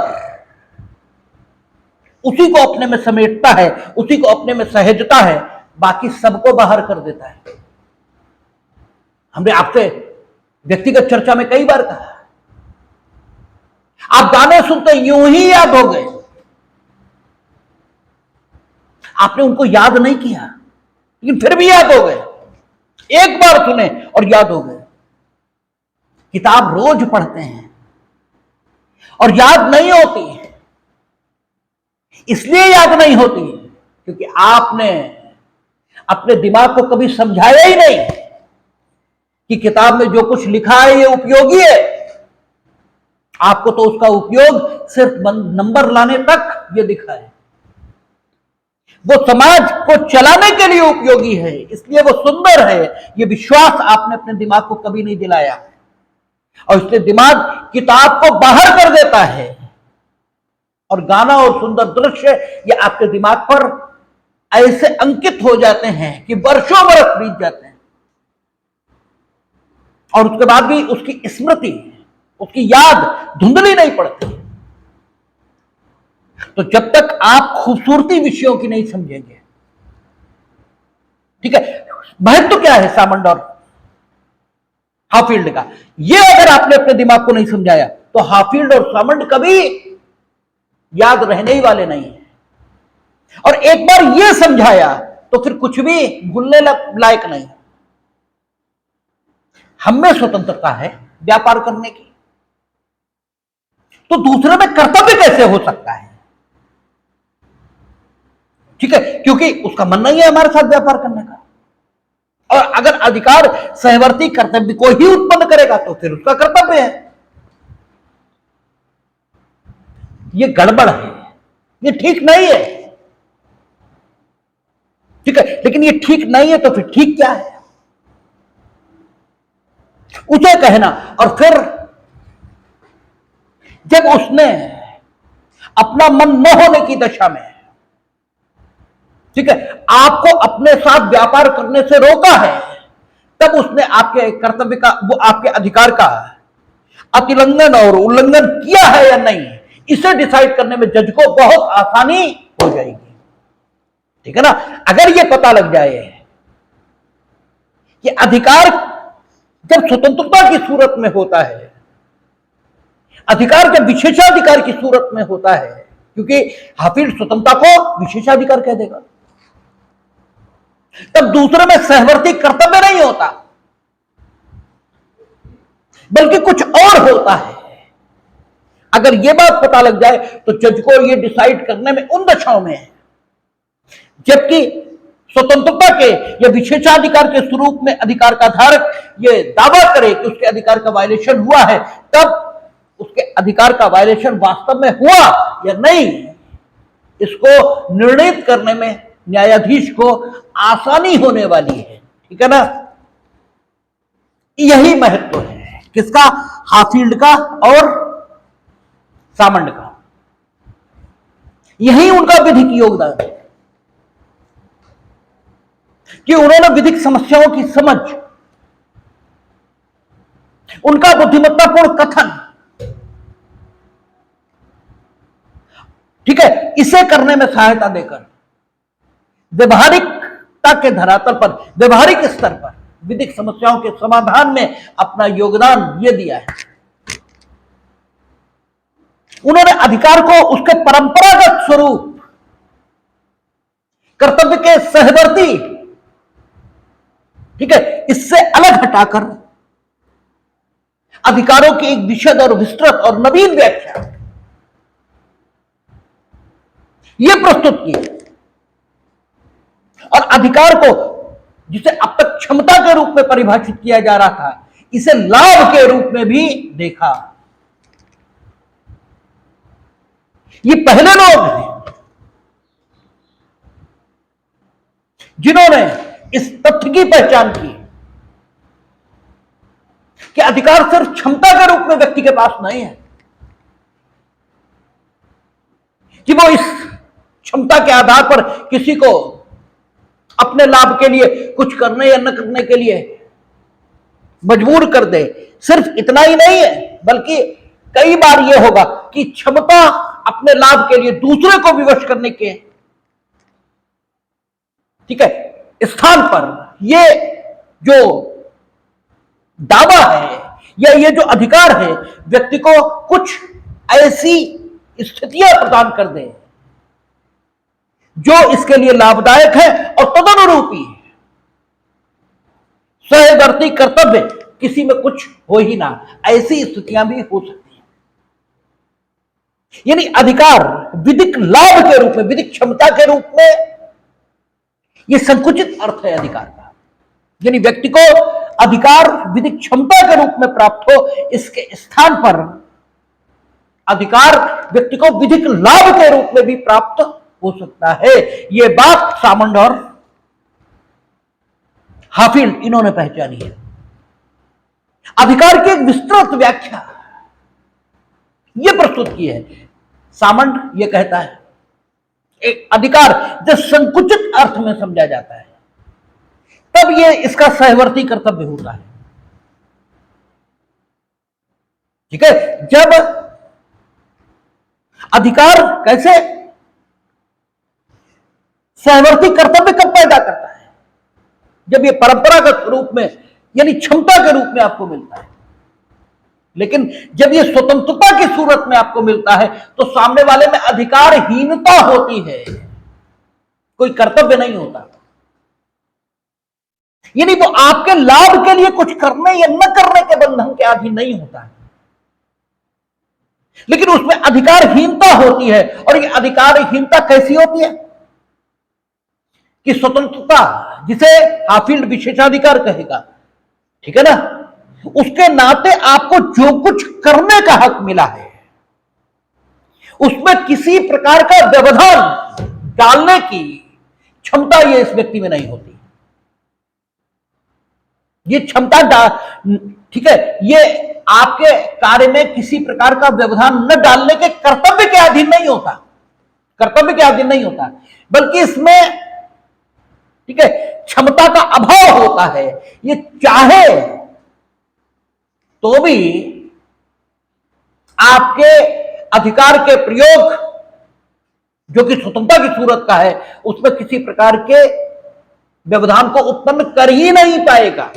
उसी को अपने में समेटता है, उसी को अपने में सहेजता है, बाकी सबको बाहर कर देता है। हमने आपसे व्यक्तिगत चर्चा में कई बार कहा, आप गाने सुनते यूं ही याद हो गए, आपने उनको याद नहीं किया लेकिन फिर भी याद हो गए, एक बार सुने और याद हो गए। किताब रोज पढ़ते हैं और याद नहीं होती, इसलिए याद नहीं होती क्योंकि आपने अपने दिमाग को कभी समझाया ही नहीं कि किताब में जो कुछ लिखा है ये उपयोगी है। आपको तो उसका उपयोग सिर्फ नंबर लाने तक ये दिखा है, वो समाज को चलाने के लिए उपयोगी है, इसलिए वो सुंदर है। ये विश्वास आपने अपने दिमाग को कभी नहीं दिलाया, और इसलिए दिमाग किताब को बाहर कर देता है, और गाना और सुंदर दृश्य ये आपके दिमाग पर ऐसे अंकित हो जाते हैं कि वर्षों बरस बीत जाते हैं, और उसके बाद भी उसकी स्मृति, उसकी याद धुंधली नहीं पड़ती। तो जब तक आप खूबसूरती विषयों की नहीं समझेंगे, ठीक है, महत्व क्या है सामंड और हाफील्ड का, ये अगर आपने अपने दिमाग को नहीं समझाया तो हाफील्ड और सामंड कभी याद रहने ही वाले नहीं है। और एक बार ये समझाया तो फिर कुछ भी भूलने लायक नहीं। हमें स्वतंत्रता है व्यापार करने की, तो दूसरे में कर्तव्य कैसे हो सकता है? ठीक है, क्योंकि उसका मन नहीं है हमारे साथ व्यापार करने का, और अगर अधिकार सहवर्ती कर्तव्य को ही उत्पन्न करेगा तो फिर उसका कर्तव्य है। ये गड़बड़ है, ये ठीक नहीं है। ठीक है, लेकिन ये ठीक नहीं है तो फिर ठीक क्या है, उसे कहना। और फिर जब उसने अपना मन न होने की दशा में, ठीक है, आपको अपने साथ व्यापार करने से रोका है, तब उसने आपके कर्तव्य का, वो आपके अधिकार का अतिलंघन और उल्लंघन किया है या नहीं, इसे डिसाइड करने में जज को बहुत आसानी हो जाएगी। ठीक है ना। अगर ये पता लग जाए कि अधिकार जब स्वतंत्रता की सूरत में होता है, अधिकार जब विशेषाधिकार की सूरत में होता है, क्योंकि हाफिज स्वतंत्रता को विशेषाधिकार कह देगा, तब दूसरे में सहवर्ती कर्तव्य नहीं होता, बल्कि कुछ और होता है। अगर यह बात पता लग जाए तो जज को यह डिसाइड करने में उन दशाओं में है जबकि स्वतंत्रता के या विशेषाधिकार के स्वरूप में अधिकार का धारक यह दावा करे कि उसके अधिकार का वायलेशन हुआ है, तब उसके अधिकार का वायलेशन वास्तव में हुआ या नहीं, इसको निर्णित करने में न्यायाधीश को आसानी होने वाली है। ठीक है ना। यही महत्व है किसका, हाफील्ड का और सामंड का। यही उनका विधिक योगदान है कि उन्होंने विधिक समस्याओं की समझ, उनका बुद्धिमत्तापूर्ण कथन, ठीक है, इसे करने में सहायता देकर व्यवहारिकता के धरातल पर, व्यवहारिक स्तर पर विधिक समस्याओं के समाधान में अपना योगदान यह दिया है। उन्होंने अधिकार को उसके परंपरागत स्वरूप, कर्तव्य के सहवर्ती, ठीक है, इससे अलग हटाकर अधिकारों की एक विशद और विस्तृत और नवीन व्याख्या यह प्रस्तुत की और अधिकार को जिसे अब तक क्षमता के रूप में परिभाषित किया जा रहा था, इसे लाभ के रूप में भी देखा। ये पहले लोग हैं जिन्होंने इस तथ्य की पहचान की कि अधिकार सिर्फ क्षमता के रूप में व्यक्ति के पास नहीं है कि वो इस क्षमता के आधार पर किसी को अपने लाभ के लिए कुछ करने या न करने के लिए मजबूर कर दे। सिर्फ इतना ही नहीं है, बल्कि कई बार यह होगा कि क्षमता अपने लाभ के लिए दूसरे को विवश करने के, ठीक है, स्थान पर यह जो दावा है या ये जो अधिकार है व्यक्ति को कुछ ऐसी स्थितियां प्रदान कर दे जो इसके लिए लाभदायक है और तदनुरूपी सहवर्ती कर्तव्य किसी में कुछ हो ही ना, ऐसी स्थितियां भी हो सकती हैं। यानी अधिकार विधिक लाभ के रूप में, विधिक क्षमता के रूप में, यह संकुचित अर्थ है अधिकार का। यानी व्यक्ति को अधिकार विधिक क्षमता के रूप में प्राप्त हो, इसके स्थान पर अधिकार व्यक्ति को विधिक लाभ के रूप में भी प्राप्त हो सकता है। यह बात सामंड और हाफील्ड इन्होंने पहचानी है। अधिकार की एक विस्तृत व्याख्या यह प्रस्तुत की है। सामंड यह कहता है एक अधिकार जब संकुचित अर्थ में समझा जाता है तब यह इसका सहवर्ती कर्तव्य होता है। ठीक है, जब अधिकार कैसे सहवर्ती कर्तव्य कब पैदा करता है, जब यह परंपरागत रूप में यानी क्षमता के रूप में आपको मिलता है। लेकिन जब यह स्वतंत्रता की सूरत में आपको मिलता है तो सामने वाले में अधिकारहीनता होती है, कोई कर्तव्य नहीं होता। यानी वो आपके लाभ के लिए कुछ करने या न करने के बंधन के अधीन नहीं होता है, लेकिन उसमें अधिकारहीनता होती है। और ये अधिकारहीनता कैसी होती है कि स्वतंत्रता, जिसे हाफील्ड विशेषाधिकार कहेगा, ठीक है ना, उसके नाते आपको जो कुछ करने का हक मिला है उसमें किसी प्रकार का व्यवधान डालने की क्षमता ये इस व्यक्ति में नहीं होती। ये क्षमता, ठीक है, ये आपके कार्य में किसी प्रकार का व्यवधान न डालने के कर्तव्य के अधीन नहीं होता, कर्तव्य के अधीन नहीं होता, बल्कि इसमें, ठीक है, क्षमता का अभाव होता है। ये चाहे तो भी आपके अधिकार के प्रयोग जो कि स्वतंत्रता की सूरत का है, उसमें किसी प्रकार के व्यवधान को उत्पन्न कर ही नहीं पाएगा।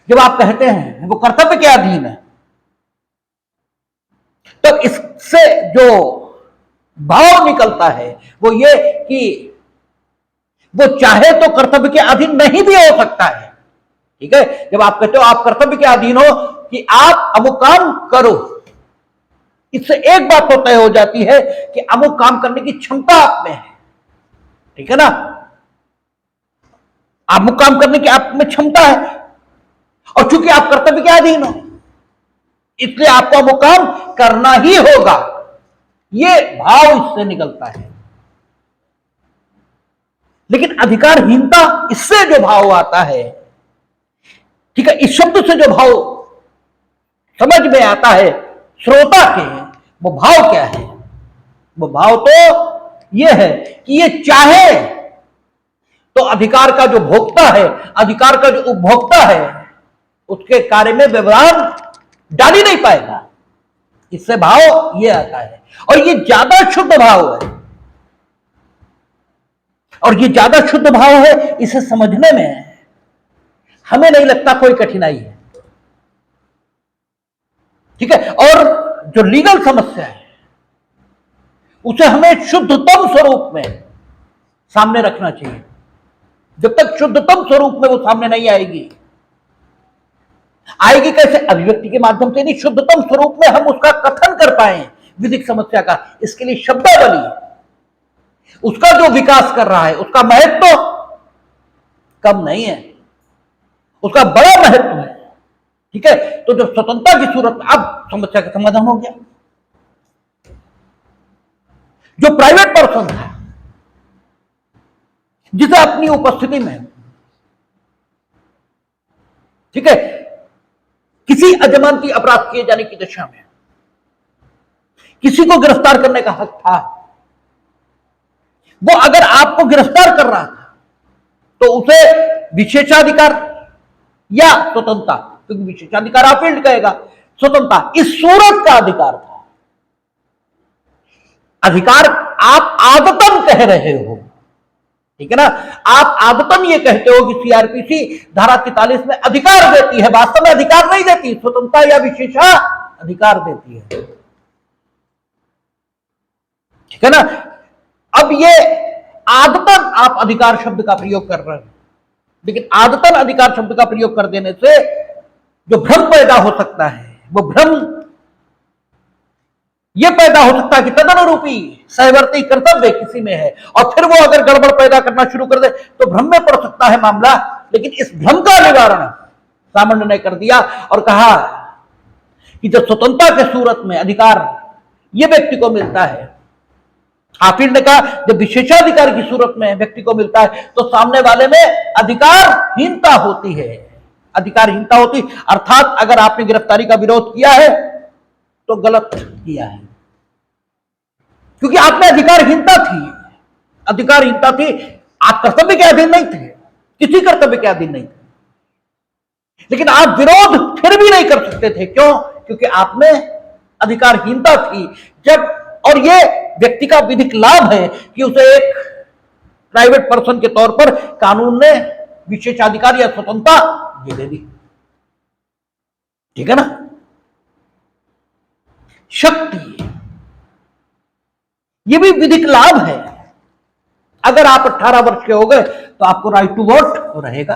जब आप कहते हैं वो कर्तव्य के अधीन है, तो इससे जो भाव निकलता है वो ये कि वो चाहे तो कर्तव्य के अधीन नहीं भी हो सकता है। ठीक है, जब आप कहते हो आप कर्तव्य के अधीन हो कि आप अमुक काम करो, इससे एक बात तो तय हो जाती है कि अमुक काम करने की क्षमता आप में है। ठीक है ना, अमुक काम करने की आप में क्षमता है, और चूंकि आप कर्तव्य के अधीन हो इसलिए आपको अमुक काम करना ही होगा। यह भाव इससे निकलता है। लेकिन अधिकारहीनता, इससे जो भाव आता है, ठीक है, इस शब्द से जो भाव समझ में आता है श्रोता के, वो भाव क्या है? वो भाव तो यह है कि ये चाहे तो अधिकार का जो भोक्ता है, अधिकार का जो उपभोक्ता है, उसके कार्य में व्यवधान डाल ही नहीं पाएगा। इससे भाव ये आता है, और ये ज्यादा शुद्ध भाव है, और ये ज्यादा शुद्ध भाव है। इसे समझने में हमें नहीं लगता कोई कठिनाई है। ठीक है, और जो लीगल समस्या है उसे हमें शुद्धतम स्वरूप में सामने रखना चाहिए। जब तक शुद्धतम स्वरूप में वो सामने नहीं आएगी, आएगी कैसे? अभिव्यक्ति के माध्यम से नहीं, शुद्धतम स्वरूप में हम उसका कथन कर पाए विधिक समस्या का। इसके लिए शब्दावली, उसका जो विकास कर रहा है, उसका महत्व तो कम नहीं है, उसका बड़ा महत्व है। ठीक है, तो जो स्वतंत्रता की सूरत, अब समस्या का समाधान हो गया। जो प्राइवेट पर्सन था, जिसे अपनी उपस्थिति में, ठीक है, किसी अजमानती अपराध किए जाने की दशा में किसी को गिरफ्तार करने का हक था, वो अगर आपको गिरफ्तार कर रहा था तो उसे विशेषाधिकार या स्वतंत्रता, क्योंकि विशेषाधिकार आप फील्ड कहेगा, स्वतंत्रता इस सूरत का अधिकार था। अधिकार आप आदतन कह रहे हो, ठीक है ना, आप आदतन ये कहते हो कि सीआरपीसी धारा 43 में अधिकार देती है, वास्तव में अधिकार नहीं देती, स्वतंत्रता या विशेषाधिकार देती है। ठीक है ना, अब ये आदतन आप अधिकार शब्द का प्रयोग कर रहे हैं, लेकिन आदतन अधिकार शब्द का प्रयोग कर देने से जो भ्रम पैदा हो सकता है, वो भ्रम यह पैदा हो सकता है कि तदनुरूपी सहवर्ती कर्तव्य किसी में है, और फिर वो अगर गड़बड़ पैदा करना शुरू कर दे तो भ्रम में पड़ सकता है मामला। लेकिन इस भ्रम का निवारण सामान्य ने कर दिया और कहा कि जब स्वतंत्रता के सूरत में अधिकार यह व्यक्ति को मिलता है, हाफिज ने कहा जब विशेषाधिकार की सूरत में व्यक्ति को मिलता है तो सामने वाले में अधिकारहीनता होती है। अधिकारहीनता होती अर्थात अगर आपने गिरफ्तारी का विरोध किया है तो गलत किया है, क्योंकि आप में अधिकारहीनता थी। अधिकारहीनता थी, आप कर्तव्य के अधीन नहीं थे, किसी कर्तव्य के अधीन नहीं थे, लेकिन आप विरोध फिर भी नहीं कर सकते थे। क्यों? क्योंकि आप में अधिकारहीनता थी। जब, और ये व्यक्ति का विधिक लाभ है कि उसे एक प्राइवेट पर्सन के तौर पर कानून ने विशेषाधिकार या स्वतंत्रता ये दे दी। ठीक है ना, शक्ति, ये भी विधिक लाभ है। अगर आप 18 वर्ष के हो गए तो आपको राइट टू वोट रहेगा।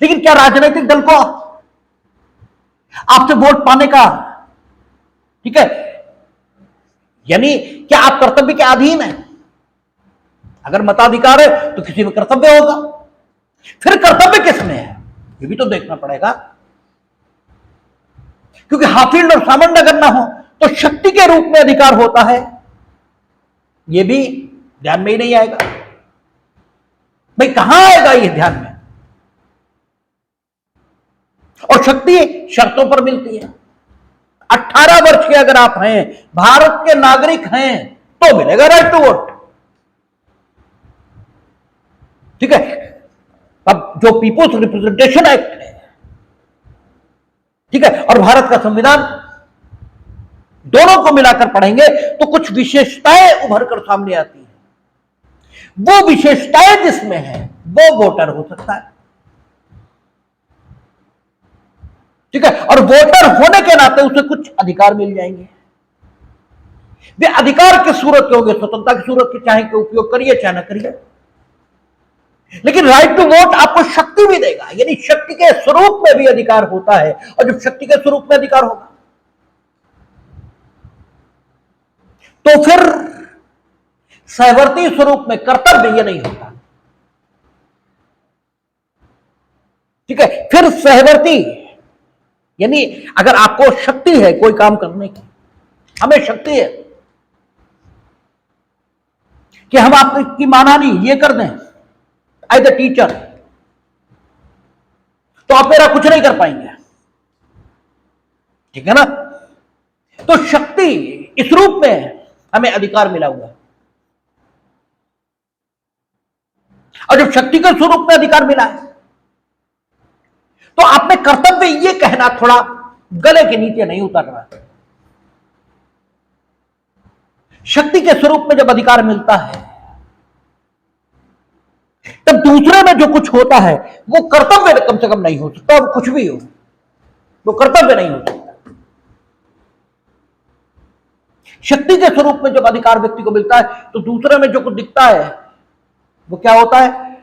लेकिन क्या राजनीतिक दल को आपसे वोट पाने का, ठीक है, यानी क्या आप कर्तव्य के अधीन हैं? अगर मताधिकार है तो किसी में कर्तव्य होगा, फिर कर्तव्य किसमें है ये भी तो देखना पड़ेगा। क्योंकि हाफिज और सामान्य अगर ना हो तो शक्ति के रूप में अधिकार होता है, यह भी ध्यान में ही नहीं आएगा। भाई कहां आएगा ये ध्यान में? और शक्ति शर्तों पर मिलती है। 18 वर्ष के अगर आप हैं, भारत के नागरिक हैं, तो मिलेगा राइट टू वोट। ठीक है, अब जो पीपुल्स रिप्रेजेंटेशन एक्ट है, ठीक है, और भारत का संविधान दोनों को मिलाकर पढ़ेंगे तो कुछ विशेषताएं उभर कर सामने आती हैं। वो विशेषताएं जिसमें है वो वोटर हो सकता है, ठीक है, और वोटर होने के नाते उसे कुछ अधिकार मिल जाएंगे। वे अधिकार किस सूरत के होंगे? स्वतंत्रता की सूरत के, चाहे के उपयोग करिए चाहे ना करिए। लेकिन राइट टू वोट आपको शक्ति भी देगा, यानी शक्ति के स्वरूप में भी अधिकार होता है, और जब शक्ति के स्वरूप में अधिकार होगा तो फिर सहवर्ती स्वरूप में कर्तव्य ये नहीं होता, ठीक है। फिर सहवर्ती यानी अगर आपको शक्ति है कोई काम करने की, हमें शक्ति है कि हम आपकी मानहानि ये कर दें एज ए टीचर, तो आप मेरा कुछ नहीं कर पाएंगे, ठीक है ना। तो शक्ति इस रूप में हमें अधिकार मिला हुआ है, और जब शक्ति के स्वरूप में अधिकार मिला है तो आप में कर्तव्य ये कहना थोड़ा गले के नीचे नहीं उतर रहा है। शक्ति के स्वरूप में जब अधिकार मिलता है तब दूसरे में जो कुछ होता है वो कर्तव्य कम से कम नहीं हो सकता, वो कुछ भी हो वो कर्तव्य नहीं हो सकता। शक्ति के स्वरूप में जब अधिकार व्यक्ति को मिलता है तो दूसरे में जो कुछ दिखता है वो क्या होता है,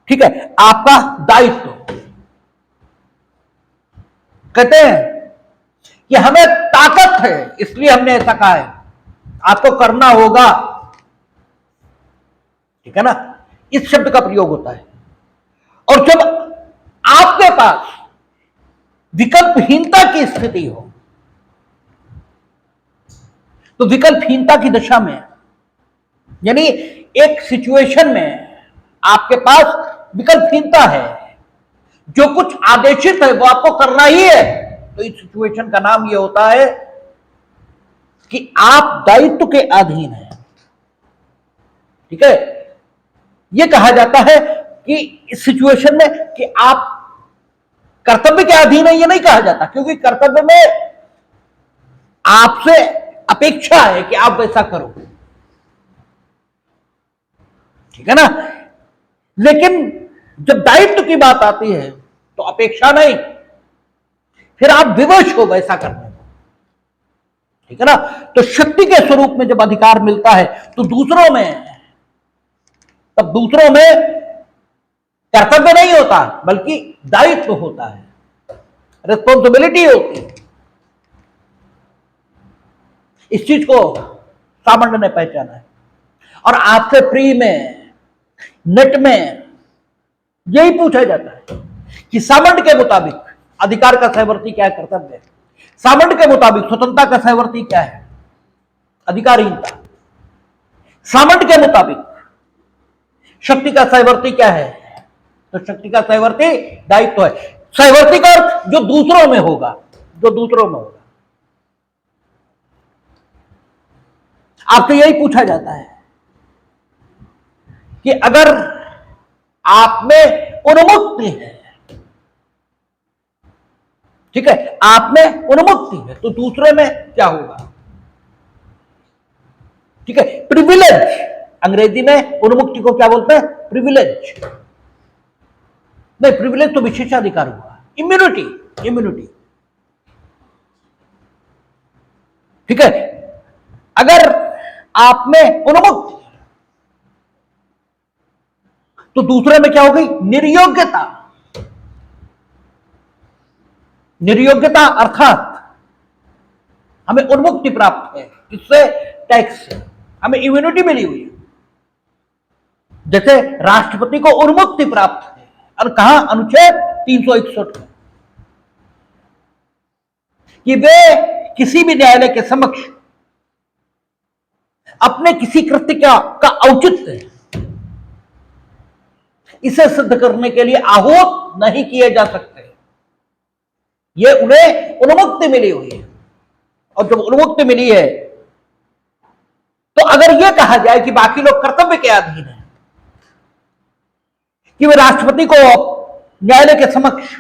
ठीक है, आपका दायित्व। कहते हैं कि हमें ताकत है इसलिए हमने ऐसा कहा है, आपको करना होगा, ठीक है ना, इस शब्द का प्रयोग होता है। और जब आपके पास विकल्पहीनता की स्थिति हो तो विकल्पहीनता की दशा में, यानी एक सिचुएशन में आपके पास विकल्पहीनता है, जो कुछ आदेशित है वो आपको करना ही है, तो इस सिचुएशन का नाम ये होता है कि आप दायित्व के अधीन हैं, ठीक है। यह कहा जाता है कि इस सिचुएशन में कि आप कर्तव्य के अधीन है, यह नहीं कहा जाता, क्योंकि कर्तव्य में आपसे अपेक्षा है कि आप वैसा करो, ठीक है ना। लेकिन जब दायित्व की बात आती है तो अपेक्षा नहीं, फिर आप विवश हो वैसा करने को, ठीक है ना। तो शक्ति के स्वरूप में जब अधिकार मिलता है तो दूसरों में, तब दूसरों में कर्तव्य नहीं होता बल्कि दायित्व होता है, रिस्पॉन्सिबिलिटी होती है। इस चीज को सामंड ने पहचाना है, और आपसे प्री में, नेट में यही पूछा जाता है कि सामंड के मुताबिक अधिकार का सहवर्ती क्या है, कर्तव्य है। सामंड के मुताबिक स्वतंत्रता का सहवर्ती क्या है, अधिकारहीनता। सामंड के मुताबिक शक्ति का सहवर्ती क्या है, तो शक्ति का सहवर्ती दायित्व है। सहवर्ती का अर्थ जो दूसरों में होगा, जो दूसरों में होगा। आपसे यही पूछा जाता है कि अगर आप में उन्मुक्ति है, ठीक है, आप में उन्मुक्ति है तो दूसरे में क्या होगा, ठीक है। प्रिविलेज, अंग्रेजी में उन्मुक्ति को क्या बोलते हैं, प्रिविलेज। नहीं, प्रिविलेज तो विशेषाधिकार हुआ, इम्यूनिटी, इम्यूनिटी, ठीक है। अगर आप में उन्मुक्ति तो दूसरे में क्या हो गई, निर्योग्यता। निर्योग्यता अर्थात हमें उन्मुक्ति प्राप्त है, किससे, टैक्स से, हमें इम्यूनिटी मिली हुई है। जैसे राष्ट्रपति को उन्मुक्ति प्राप्त है, और कहा अनुच्छेद 361 में कि वे किसी भी न्यायालय के समक्ष अपने किसी कृत्य का औचित्य इसे सिद्ध करने के लिए आहूत नहीं किए जा सकते। ये उन्हें उन्मुक्ति मिली हुई है, और जब उन्मुक्ति मिली है तो अगर यह कहा जाए कि बाकी लोग कर्तव्य के अधीन हैं, कि वे राष्ट्रपति को न्यायालय के समक्ष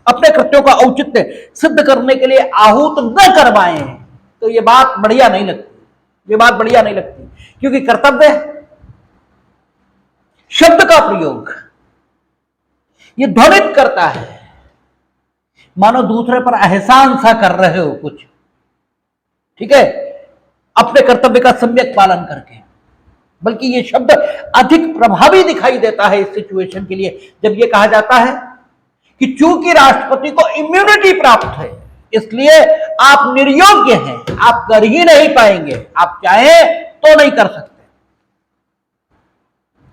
अपने कृत्यों का औचित्य सिद्ध करने के लिए आहूत न करवाएं, तो ये बात बढ़िया नहीं लगती, ये बात बढ़िया नहीं लगती, क्योंकि कर्तव्य शब्द का प्रयोग ये ध्वनित करता है मानो दूसरे पर एहसान सा कर रहे हो कुछ, ठीक है, अपने कर्तव्य का सम्यक पालन करके। बल्कि ये शब्द अधिक प्रभावी दिखाई देता है इस सिचुएशन के लिए जब ये कहा जाता है कि चूंकि राष्ट्रपति को इम्यूनिटी प्राप्त है इसलिए आप निर्योग्य हैं, आप कर ही नहीं पाएंगे, आप चाहें तो नहीं कर सकते,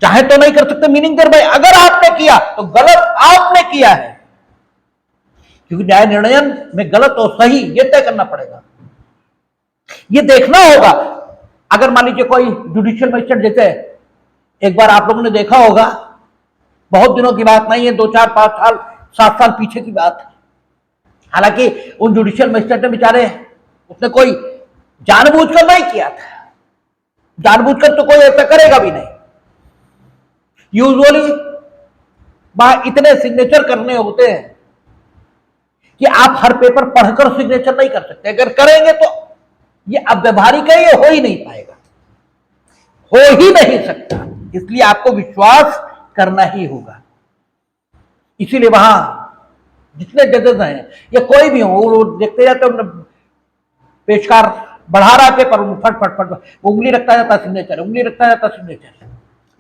चाहे तो नहीं कर सकते मीनिंग देर भाई अगर आपने किया तो गलत आपने किया है, क्योंकि न्याय निर्णयन में गलत और सही यह तय करना पड़ेगा, ये देखना होगा। अगर मान लीजिए कोई जुडिशियल मजिस्ट्रेट, जैसे एक बार आप लोगों ने देखा होगा, बहुत दिनों की बात नहीं है, 2 4 5 साल 7 साल पीछे की बात है, हालांकि उन जुडिशियल मजिस्ट्रेट ने बेचारे, उसने कोई जानबूझकर नहीं किया था, जानबूझकर तो कोई ऐसा करेगा भी नहीं। यूजुअली वहां इतने सिग्नेचर करने होते हैं कि आप हर पेपर पढ़कर सिग्नेचर नहीं कर सकते, अगर करेंगे तो ये अव्यवहारिक है, ये हो ही नहीं पाएगा, हो ही नहीं सकता, इसलिए आपको विश्वास करना ही होगा। इसीलिए वहां जितने जजेस हैं या कोई भी हो, वो देखते जाते हैं पेशकार बढ़ा रहा है पेपर, फट फट फट उंगली रखता जाता सिग्नेचर, उंगली रखता जाता सिग्नेचर,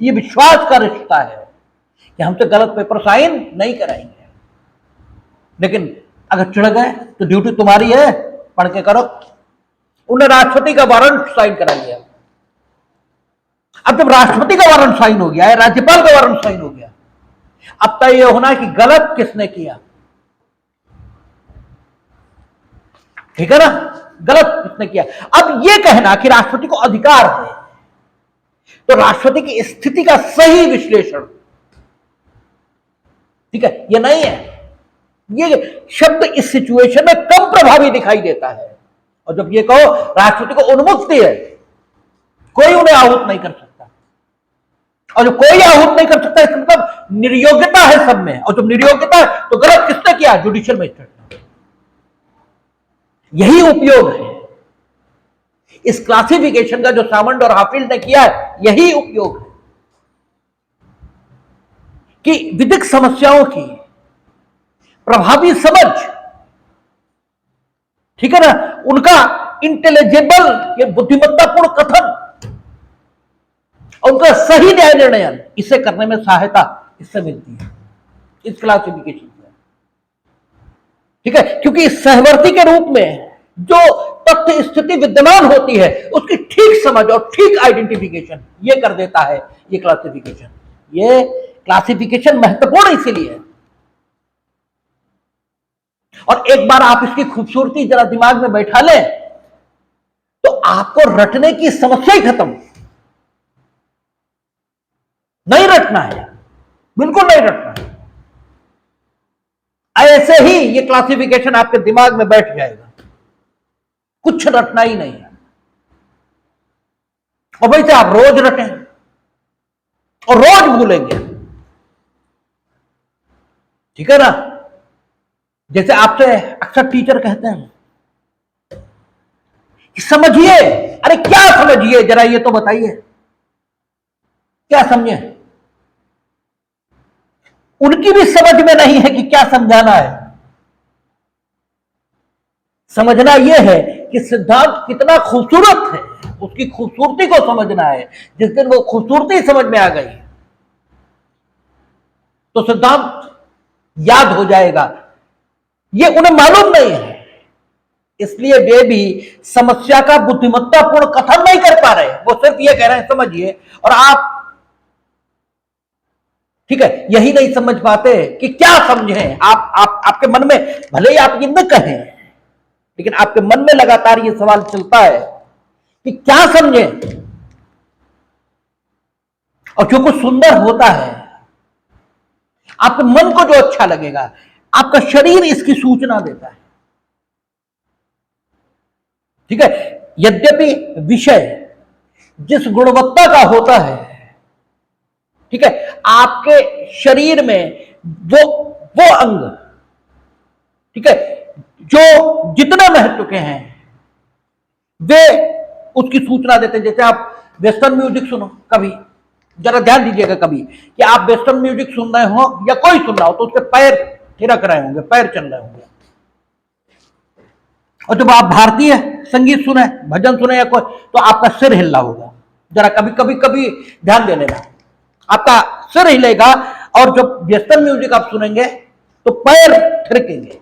ये विश्वास का रिश्ता है कि हमसे गलत पेपर साइन नहीं कराएंगे। लेकिन अगर चिढ़ गए तो ड्यूटी तुम्हारी है, पढ़ के करो। उन्हें राष्ट्रपति का वारंट साइन करा लिया। अब जब राष्ट्रपति का वारंट साइन हो गया है, राज्यपाल का वारंट साइन हो गया, अब तय यह होना कि गलत किसने किया, ठीक है ना, गलत किसने किया। अब यह कहना कि राष्ट्रपति को अधिकार है, तो राष्ट्रपति की स्थिति का सही विश्लेषण, ठीक है, यह नहीं है, ये शब्द इस सिचुएशन में कम प्रभावी दिखाई देता है। और जब ये कहो राष्ट्रपति को उन्मुक्ति है, कोई उन्हें आहूत नहीं कर सकता, और जो कोई आहूत नहीं कर सकता इसका मतलब निर्योग्यता है सब में, और जब निर्योग्यता है तो गलत किसने किया, जुडिशियल मजिस्ट्रेट ने। यही उपयोग है इस क्लासिफिकेशन का जो सामंत और हाफिल्ड ने किया है, यही उपयोग है कि विधिक समस्याओं की प्रभावी समझ, ठीक है ना, उनका इंटेलिजिबल या बुद्धिमत्तापूर्ण कथन और उनका सही न्याय निर्णयन, इसे करने में सहायता इससे मिलती है, इस क्लासिफिकेशन से, ठीक है। क्योंकि इस सहवर्ती के रूप में जो तथ्य स्थिति विद्यमान होती है उसकी ठीक समझ और ठीक आइडेंटिफिकेशन ये कर देता है ये क्लासिफिकेशन। ये क्लासिफिकेशन महत्वपूर्ण इसीलिए है। और एक बार आप इसकी खूबसूरती जरा दिमाग में बैठा लें तो आपको रटने की समस्या ही खत्म। नहीं रटना है, बिल्कुल नहीं रटना है, ऐसे ही ये क्लासिफिकेशन आपके दिमाग में बैठ जाएगा, कुछ रटना ही नहीं है। और वैसे आप रोज रटें और रोज भूलेंगे, ठीक है ना। जैसे आपसे अक्सर टीचर कहते हैं कि समझिए, अरे क्या समझिए, जरा ये तो बताइए क्या समझे। उनकी भी समझ में नहीं है कि क्या समझाना है। समझना यह है कि सिद्धांत कितना खूबसूरत है, उसकी खूबसूरती को समझना है। जिस दिन वो खूबसूरती समझ में आ गई तो सिद्धांत याद हो जाएगा। ये उन्हें मालूम नहीं है, इसलिए वे भी समस्या का बुद्धिमत्तापूर्ण कथन नहीं कर पा रहे। वो सिर्फ ये कह रहे हैं समझिए, और आप, ठीक है, यही नहीं समझ पाते कि क्या समझें। आपके मन में भले ही आप ये न कहें, लेकिन आपके मन में लगातार ये सवाल चलता है कि क्या समझें। और जो कुछ सुंदर होता है, आपके मन को जो अच्छा लगेगा, आपका शरीर इसकी सूचना देता है, ठीक है। यद्यपि विषय जिस गुणवत्ता का होता है, ठीक है, आपके शरीर में वो अंग, ठीक है, जो जितने महत्व के हैं, वे उसकी सूचना देते हैं। जैसे आप वेस्टर्न म्यूजिक सुनो, कभी जरा ध्यान दीजिएगा कभी कि आप वेस्टर्न म्यूजिक सुन रहे हो या कोई सुन रहा हो तो उसके पैर थिरक रहे होंगे, पैर चल रहे होंगे। और जब आप भारतीय संगीत सुने, भजन सुने या कोई, तो आपका सिर हिल रहा होगा। जरा कभी कभी कभी ध्यान दे लेना, आपका सिर हिलेगा। और जब वेस्टर्न म्यूजिक आप सुनेंगे तो पैर थिरकेंगे।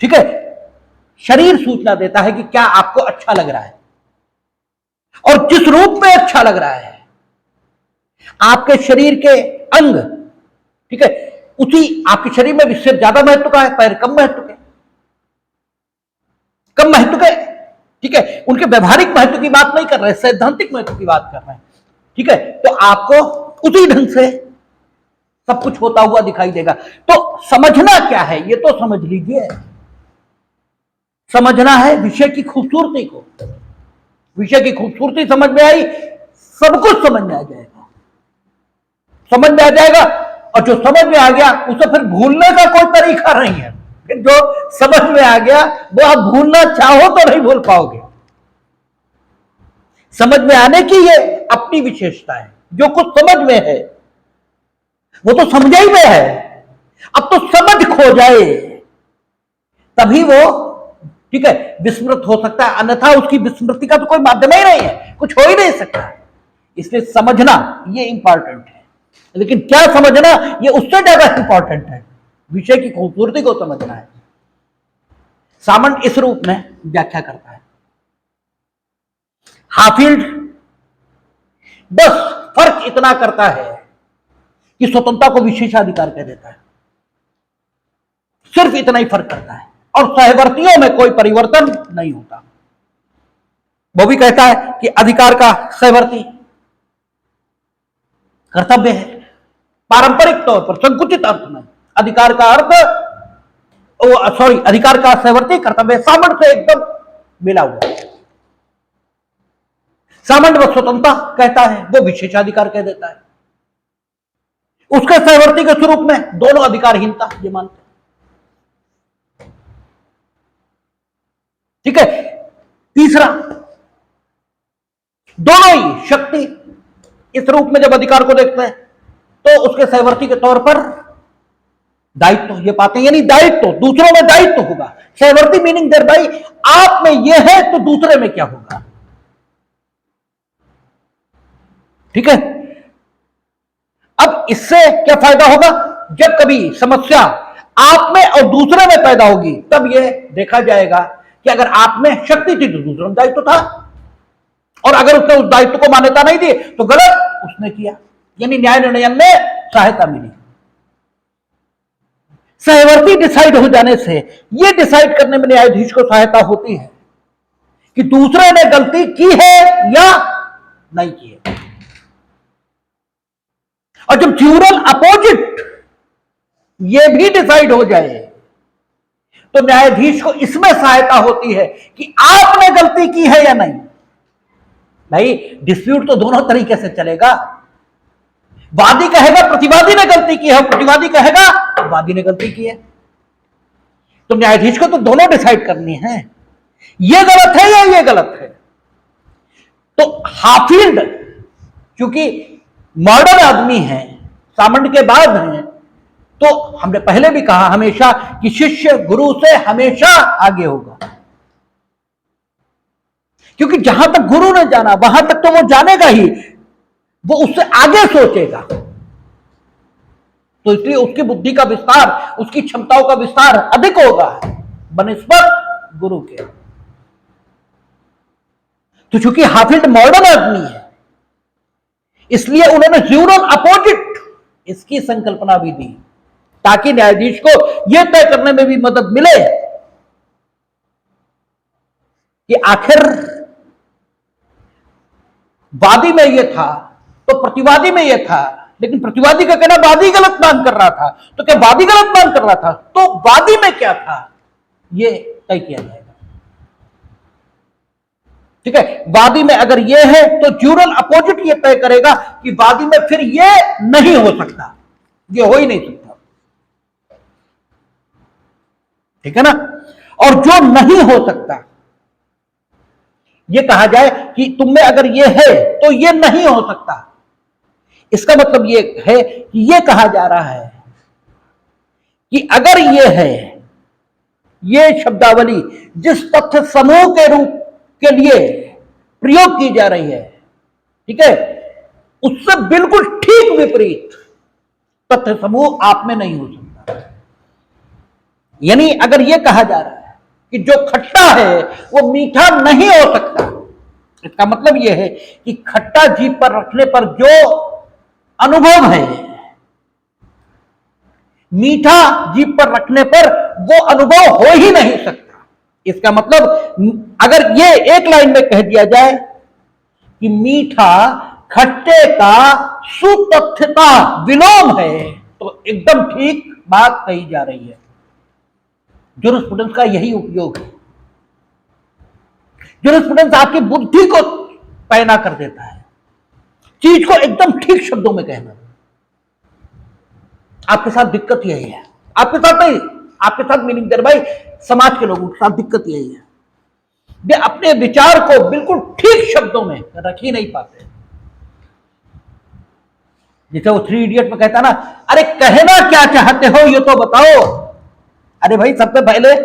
ठीक है, शरीर सूचना देता है कि क्या आपको अच्छा लग रहा है और किस रूप में अच्छा लग रहा है। आपके शरीर के अंग, ठीक है, उसी आपके शरीर में भी सिर ज्यादा महत्व का है, पैर कम महत्व के, कम महत्व के। ठीक है, उनके व्यवहारिक महत्व की बात नहीं कर रहे, सैद्धांतिक महत्व की बात कर रहे हैं। ठीक है, तो आपको उसी ढंग से सब कुछ होता हुआ दिखाई देगा। तो समझना क्या है, ये तो समझ लीजिए। समझना है विषय की खूबसूरती को। विषय की खूबसूरती समझ में आई, सब कुछ समझ में आ जाएगा, समझ में आ जाएगा। और जो समझ में आ गया उसे फिर भूलने का कोई तरीका नहीं है। जो समझ में आ गया वो आप भूलना चाहो तो नहीं भूल पाओगे। समझ में आने की ये अपनी विशेषता है। जो कुछ समझ में है वो तो समझ ही में है। अब तो समझ खो जाए तभी वो, ठीक है, विस्मृत हो सकता है, अन्यथा उसकी विस्मृति का तो कोई माध्यम ही नहीं है, कुछ हो ही नहीं सकता। इसलिए समझना ये इंपॉर्टेंट है, लेकिन क्या समझना ये उससे ज्यादा इंपॉर्टेंट है। विषय की खूबसूरती को समझना है। सामंत इस रूप में व्याख्या करता है। हाफिल्ड बस फर्क इतना करता है कि स्वतंत्रता को विशेषाधिकार कह देता है, सिर्फ इतना ही फर्क करता है। और सहवर्तियों में कोई परिवर्तन नहीं होता। वो भी कहता है कि अधिकार का सहवर्ती कर्तव्य है। पारंपरिक तौर पर संकुचित अर्थ में अधिकार का अर्थ, अधिकार का सहवर्ती कर्तव्य सामंत से एकदम मिला हुआ है। सामंत वो स्वतंत्रता कहता है, वो विशेषाधिकार कह देता है। उसके सहवर्ती के स्वरूप में दोनों अधिकारहीनता ये मानते हैं। ठीक है, तीसरा, दोनों ही शक्ति इस रूप में जब अधिकार को देखते हैं तो उसके सहवर्ती के तौर पर दायित्व ये पाते हैं, यानी दायित्व, दूसरों में दायित्व होगा। सहवर्ती मीनिंग देर भाई आप में ये है तो दूसरे में क्या होगा। ठीक है, अब इससे क्या फायदा होगा, जब कभी समस्या आप में और दूसरे में पैदा होगी तब यह देखा जाएगा कि अगर आप में शक्ति थी तो दूसरे में दायित्व था, और अगर उसने उस दायित्व को मान्यता नहीं दी तो गलत उसने किया, यानी न्याय निर्णय में सहायता मिली। सहवर्ती डिसाइड हो जाने से यह डिसाइड करने में न्यायाधीश को सहायता होती है कि दूसरे ने गलती की है या नहीं की है। और जब ड्यूरल अपोजिट ये भी डिसाइड हो जाए तो न्यायाधीश को इसमें सहायता होती है कि आपने गलती की है या नहीं। भाई डिस्प्यूट तो दोनों तरीके से चलेगा। वादी कहेगा प्रतिवादी ने गलती की है, प्रतिवादी कहेगा वादी ने गलती की है। तो न्यायाधीश को तो दोनों डिसाइड करनी है, ये गलत है या ये गलत है। तो हाफिल्ड चूंकि मॉडर्न आदमी है, सामंत के बाद हैं, तो हमने पहले भी कहा हमेशा कि शिष्य गुरु से हमेशा आगे होगा, क्योंकि जहां तक गुरु ने जाना वहां तक तो वो जानेगा ही, वो उससे आगे सोचेगा। तो इसलिए उसकी बुद्धि का विस्तार, उसकी क्षमताओं का विस्तार अधिक होगा बनिस्बत गुरु के। तो चूंकि हाफिल्ड मॉडर्न आदमी है इसलिए उन्होंने ड्यूरल अपोजिट इसकी संकल्पना भी दी, ताकि न्यायाधीश को यह तय करने में भी मदद मिले कि आखिर वादी में यह था तो प्रतिवादी में यह था, लेकिन प्रतिवादी का कहना वादी गलत मान कर रहा था, तो क्या वादी गलत मान कर रहा था, तो वादी में क्या था यह तय किया जाएगा। ठीक है, वादी में अगर यह है तो ड्यूरल अपोजिट यह तय करेगा कि वादी में फिर यह नहीं हो सकता, यह हो ही नहीं सकता। ठीक है ना, और जो नहीं हो सकता ये कहा जाए कि तुम में अगर ये है तो ये नहीं हो सकता, इसका मतलब ये है कि ये कहा जा रहा है कि अगर ये है, ये शब्दावली जिस तथ्य समूह के रूप के लिए प्रयोग की जा रही है, ठीक है, उससे बिल्कुल ठीक विपरीत तथ्य समूह आप में नहीं हो सकता। यानी अगर यह कहा जा रहा है कि जो खट्टा है वो मीठा नहीं हो सकता, इसका मतलब यह है कि खट्टा जीभ पर रखने पर जो अनुभव है, मीठा जीभ पर रखने पर वो अनुभव हो ही नहीं सकता। इसका मतलब अगर ये एक लाइन में कह दिया जाए कि मीठा खट्टे का सुतथ्यता विलोम है, तो एकदम ठीक बात कही जा रही है। जूरिस्प्रूडेंस का यही उपयोग है। जूरिस्प्रूडेंस आपकी बुद्धि को पैना कर देता है, चीज को एकदम ठीक शब्दों में कहना। आपके साथ दिक्कत यही है, आपके साथ नहीं, आपके साथ मीनिंग देर भाई समाज के लोगों के साथ दिक्कत यही है, वे अपने विचार को बिल्कुल ठीक शब्दों में रख ही नहीं पाते। जैसे वो 3 इडियट में कहता ना, अरे कहना क्या चाहते हो ये तो बताओ। अरे भाई सबसे पहले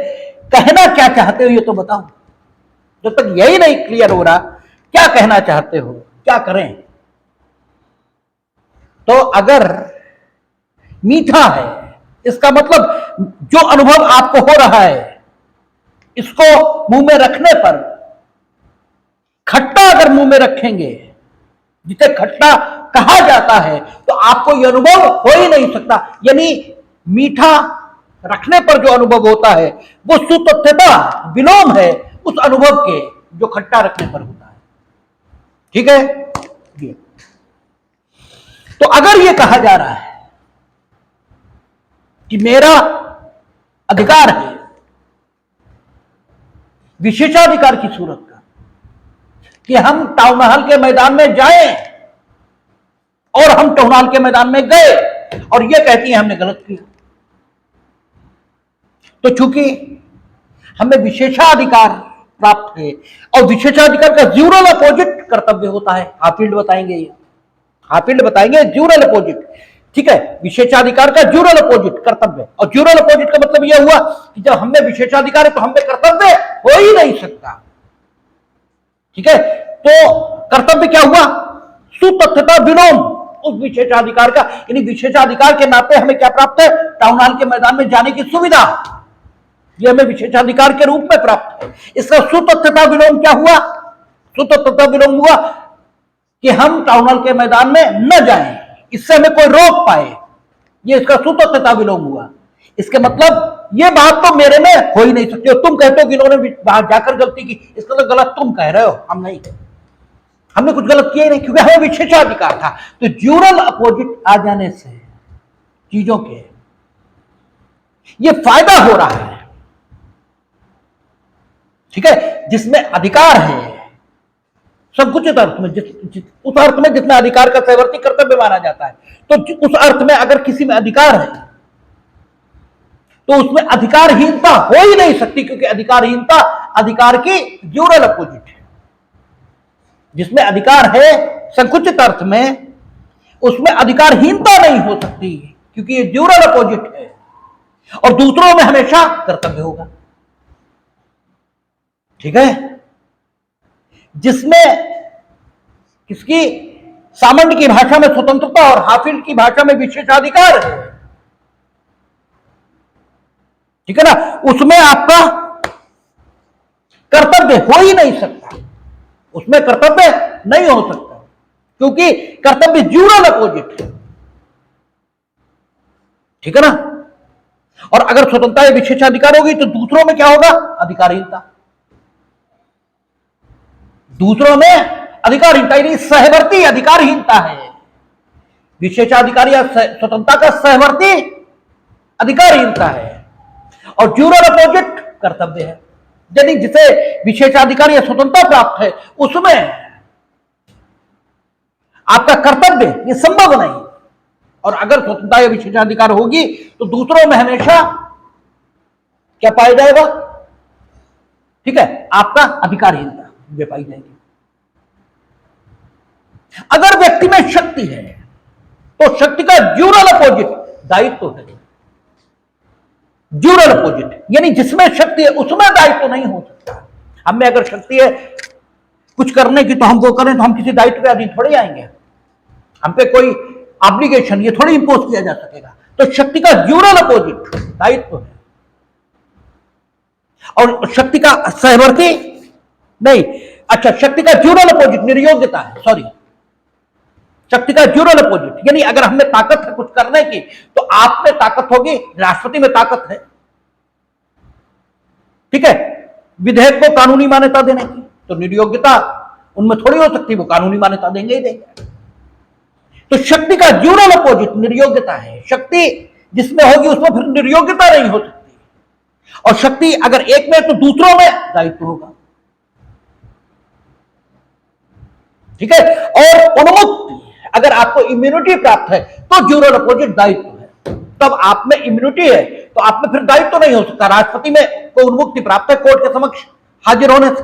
कहना क्या चाहते हो ये तो बताओ। जब तक यही नहीं क्लियर हो रहा क्या कहना चाहते हो, क्या करें। तो अगर मीठा है, इसका मतलब जो अनुभव आपको हो रहा है इसको मुंह में रखने पर, खट्टा अगर मुंह में रखेंगे, जिसे खट्टा कहा जाता है, तो आपको यह अनुभव हो ही नहीं सकता। यानी मीठा रखने पर जो अनुभव होता है वो सुतथ्यता विलोम है उस अनुभव के जो खट्टा रखने पर होता है। ठीक है, तो अगर यह कहा जा रहा है कि मेरा अधिकार है विशेषाधिकार की सूरत का कि हम टाउन हॉल के मैदान में जाएं, और हम टाउन हॉल के मैदान में गए और यह कहती है हमने गलत किया, तो चूंकि हमें विशेषाधिकार प्राप्त है और विशेषाधिकार का ज्यूरल अपोजिट कर्तव्य होता है। हाफिल्ड बताएंगे, ये हाफिल्ड बताएंगे ज्यूरल अपोजिट। ठीक है, विशेषाधिकार का ज्यूरल अपोजिट कर्तव्य, और ज्यूरल अपोजिट का मतलब यह हुआ कि जब हमें विशेषाधिकार है तो हमें कर्तव्य हो ही नहीं सकता। ठीक है, तो कर्तव्य क्या हुआ, सुतथ्यता विलोम उस विशेषाधिकार का। यानी विशेषाधिकार के नाते हमें क्या प्राप्त है, टाउन हॉल के मैदान में जाने की सुविधा, यह हमें विशेषाधिकार के रूप में प्राप्त है। इसका सुतथ्यता विलोम क्या हुआ, सुतथ्यता विलोम हुआ कि हम टाउन हॉल के मैदान में न जाएं, इससे हमें कोई रोक पाए, ये इसका सुतथ्यता विलोम हुआ। इसके मतलब ये बात तो मेरे में हो ही नहीं सकती। और तुम कहते हो कि इन्होंने बाहर जाकर गलती की, इसका तो गलत तुम कह रहे हो, हम नहीं, हमने कुछ गलत किया ही नहीं, क्योंकि हमें विशेषाधिकार था। तो ज्यूरल अपोजिट आ जाने से चीजों के ये फायदा हो रहा है। ठीक है, जिसमें अधिकार है संकुचित अर्थ में, उस अर्थ में जिसमें अधिकार का सहवर्ती कर्तव्य माना जाता है, तो उस अर्थ में अगर किसी में अधिकार है तो उसमें अधिकारहीनता हो ही नहीं सकती, क्योंकि अधिकारहीनता अधिकार की ज्यूरल अपोजिट है। जिसमें अधिकार है संकुचित अर्थ में, उसमें अधिकारहीनता नहीं हो सकती, क्योंकि ये ज्यूरल अपोजिट है, और दूसरों में हमेशा कर्तव्य होगा। ठीक है, जिसमें किसकी, सामान्य की भाषा में स्वतंत्रता और हाफिल्ड की भाषा में विशेषाधिकार है। ठीक है ना, उसमें आपका कर्तव्य हो ही नहीं सकता, उसमें कर्तव्य नहीं हो सकता, क्योंकि कर्तव्य ज्यूरल अपोजिट है। ठीक है ना, और अगर स्वतंत्रता या विशेषाधिकार होगी तो दूसरों में क्या होगा, अधिकारहीनता, दूसरों में अधिकारहीनता, यानी सहवर्ती अधिकारहीनता है। विशेषाधिकार या स्वतंत्रता का सहवर्ती अधिकारहीनता है, और ज्यूरल अपोजिट कर्तव्य है। यदि जिसे विशेषाधिकार या स्वतंत्रता प्राप्त है उसमें आपका कर्तव्य ये संभव नहीं, और अगर स्वतंत्रता या विशेषाधिकार होगी तो दूसरों में हमेशा क्या पाया जाएगा, ठीक है, आपका अधिकारहीनता। वे पाई जाएगी। अगर व्यक्ति में शक्ति है तो शक्ति का ड्यूरल अपोजिट दायित्व है। ड्यूरल अपोजिट यानी जिसमें शक्ति है उसमें दायित्व नहीं हो सकता। हमें अगर शक्ति है कुछ करने की तो हम वो करें, तो हम किसी दायित्व के अधीन थोड़े आएंगे। हम पे कोई ऑब्लिगेशन ये थोड़ी इंपोज किया जा सकेगा। तो शक्ति का ड्यूरल अपोजिट दायित्व है, और शक्ति का सहवर्ती नहीं, अच्छा, शक्ति का ड्यूरल अपोजिट निर्योग्यता है। सॉरी, शक्ति का ड्यूरल अपोजिट यानी अगर हमें ताकत है कुछ करने की तो आप में ताकत होगी, राष्ट्रपति में ताकत है, ठीक है, विधेयक को कानूनी मान्यता देने की, तो निर्योग्यता उनमें थोड़ी हो सकती, वो कानूनी मान्यता देंगे ही देंगे। तो शक्ति का ड्यूरल अपोजिट निर्योग्यता है। शक्ति जिसमें होगी उसमें फिर निर्योग्यता नहीं हो सकती, और शक्ति अगर एक में तो दूसरों में दायित्व होगा, ठीक है। और उन्मुक्ति, अगर आपको इम्यूनिटी प्राप्त है तो ड्यूरल अपोजिट दायित्व है। तब आप में इम्यूनिटी है तो आप में फिर दायित्व नहीं हो सकता। राष्ट्रपति में को उन्मुक्ति प्राप्त है कोर्ट के समक्ष हाजिर होने से,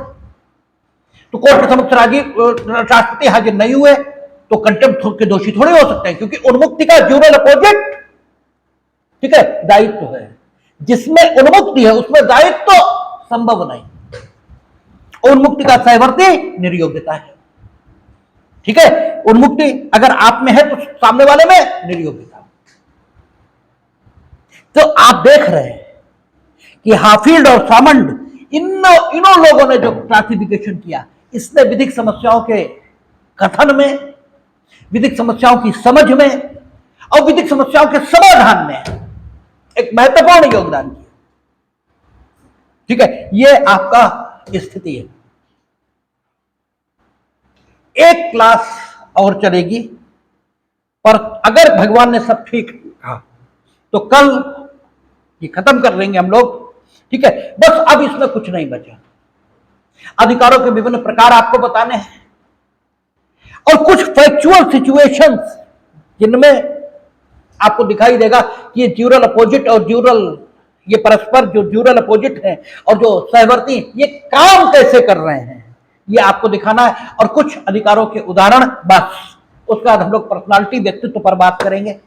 तो कोर्ट के समक्ष राष्ट्रपति हाजिर नहीं हुए तो कंटेम्प्ट के दोषी थोड़े हो सकते हैं, क्योंकि उन्मुक्ति का ड्यूरल अपोजिट, ठीक है, दायित्व है। जिसमें उन्मुक्ति है उसमें दायित्व संभव नहीं, उन्मुक्ति का सहवर्ती निर्योग्यता है, ठीक है। उन्मुक्ति अगर आप में है तो सामने वाले में निर्योग्यता। तो आप देख रहे हैं कि हाफील्ड और सामंड इन्हों लोगों ने जो क्लासिफिकेशन किया, इसने विधिक समस्याओं के कथन में, विधिक समस्याओं की समझ में और विधिक समस्याओं के समाधान में एक महत्वपूर्ण योगदान किया, ठीक है। यह आपका स्थिति है। एक क्लास और चलेगी, पर अगर भगवान ने सब ठीक कहा तो कल ये खत्म कर लेंगे हम लोग, ठीक है। बस अब इसमें कुछ नहीं बचा। अधिकारों के विभिन्न प्रकार आपको बताने हैं और कुछ फैक्चुअल सिचुएशंस जिनमें आपको दिखाई देगा कि ये ड्यूरल अपोजिट और ड्यूरल, ये परस्पर जो ड्यूरल अपोजिट है और जो सहवर्ती, ये काम कैसे कर रहे हैं, ये आपको दिखाना है। और कुछ अधिकारों के उदाहरण, बस उसके बाद हम लोग पर्सनालिटी व्यक्तित्व पर बात करेंगे।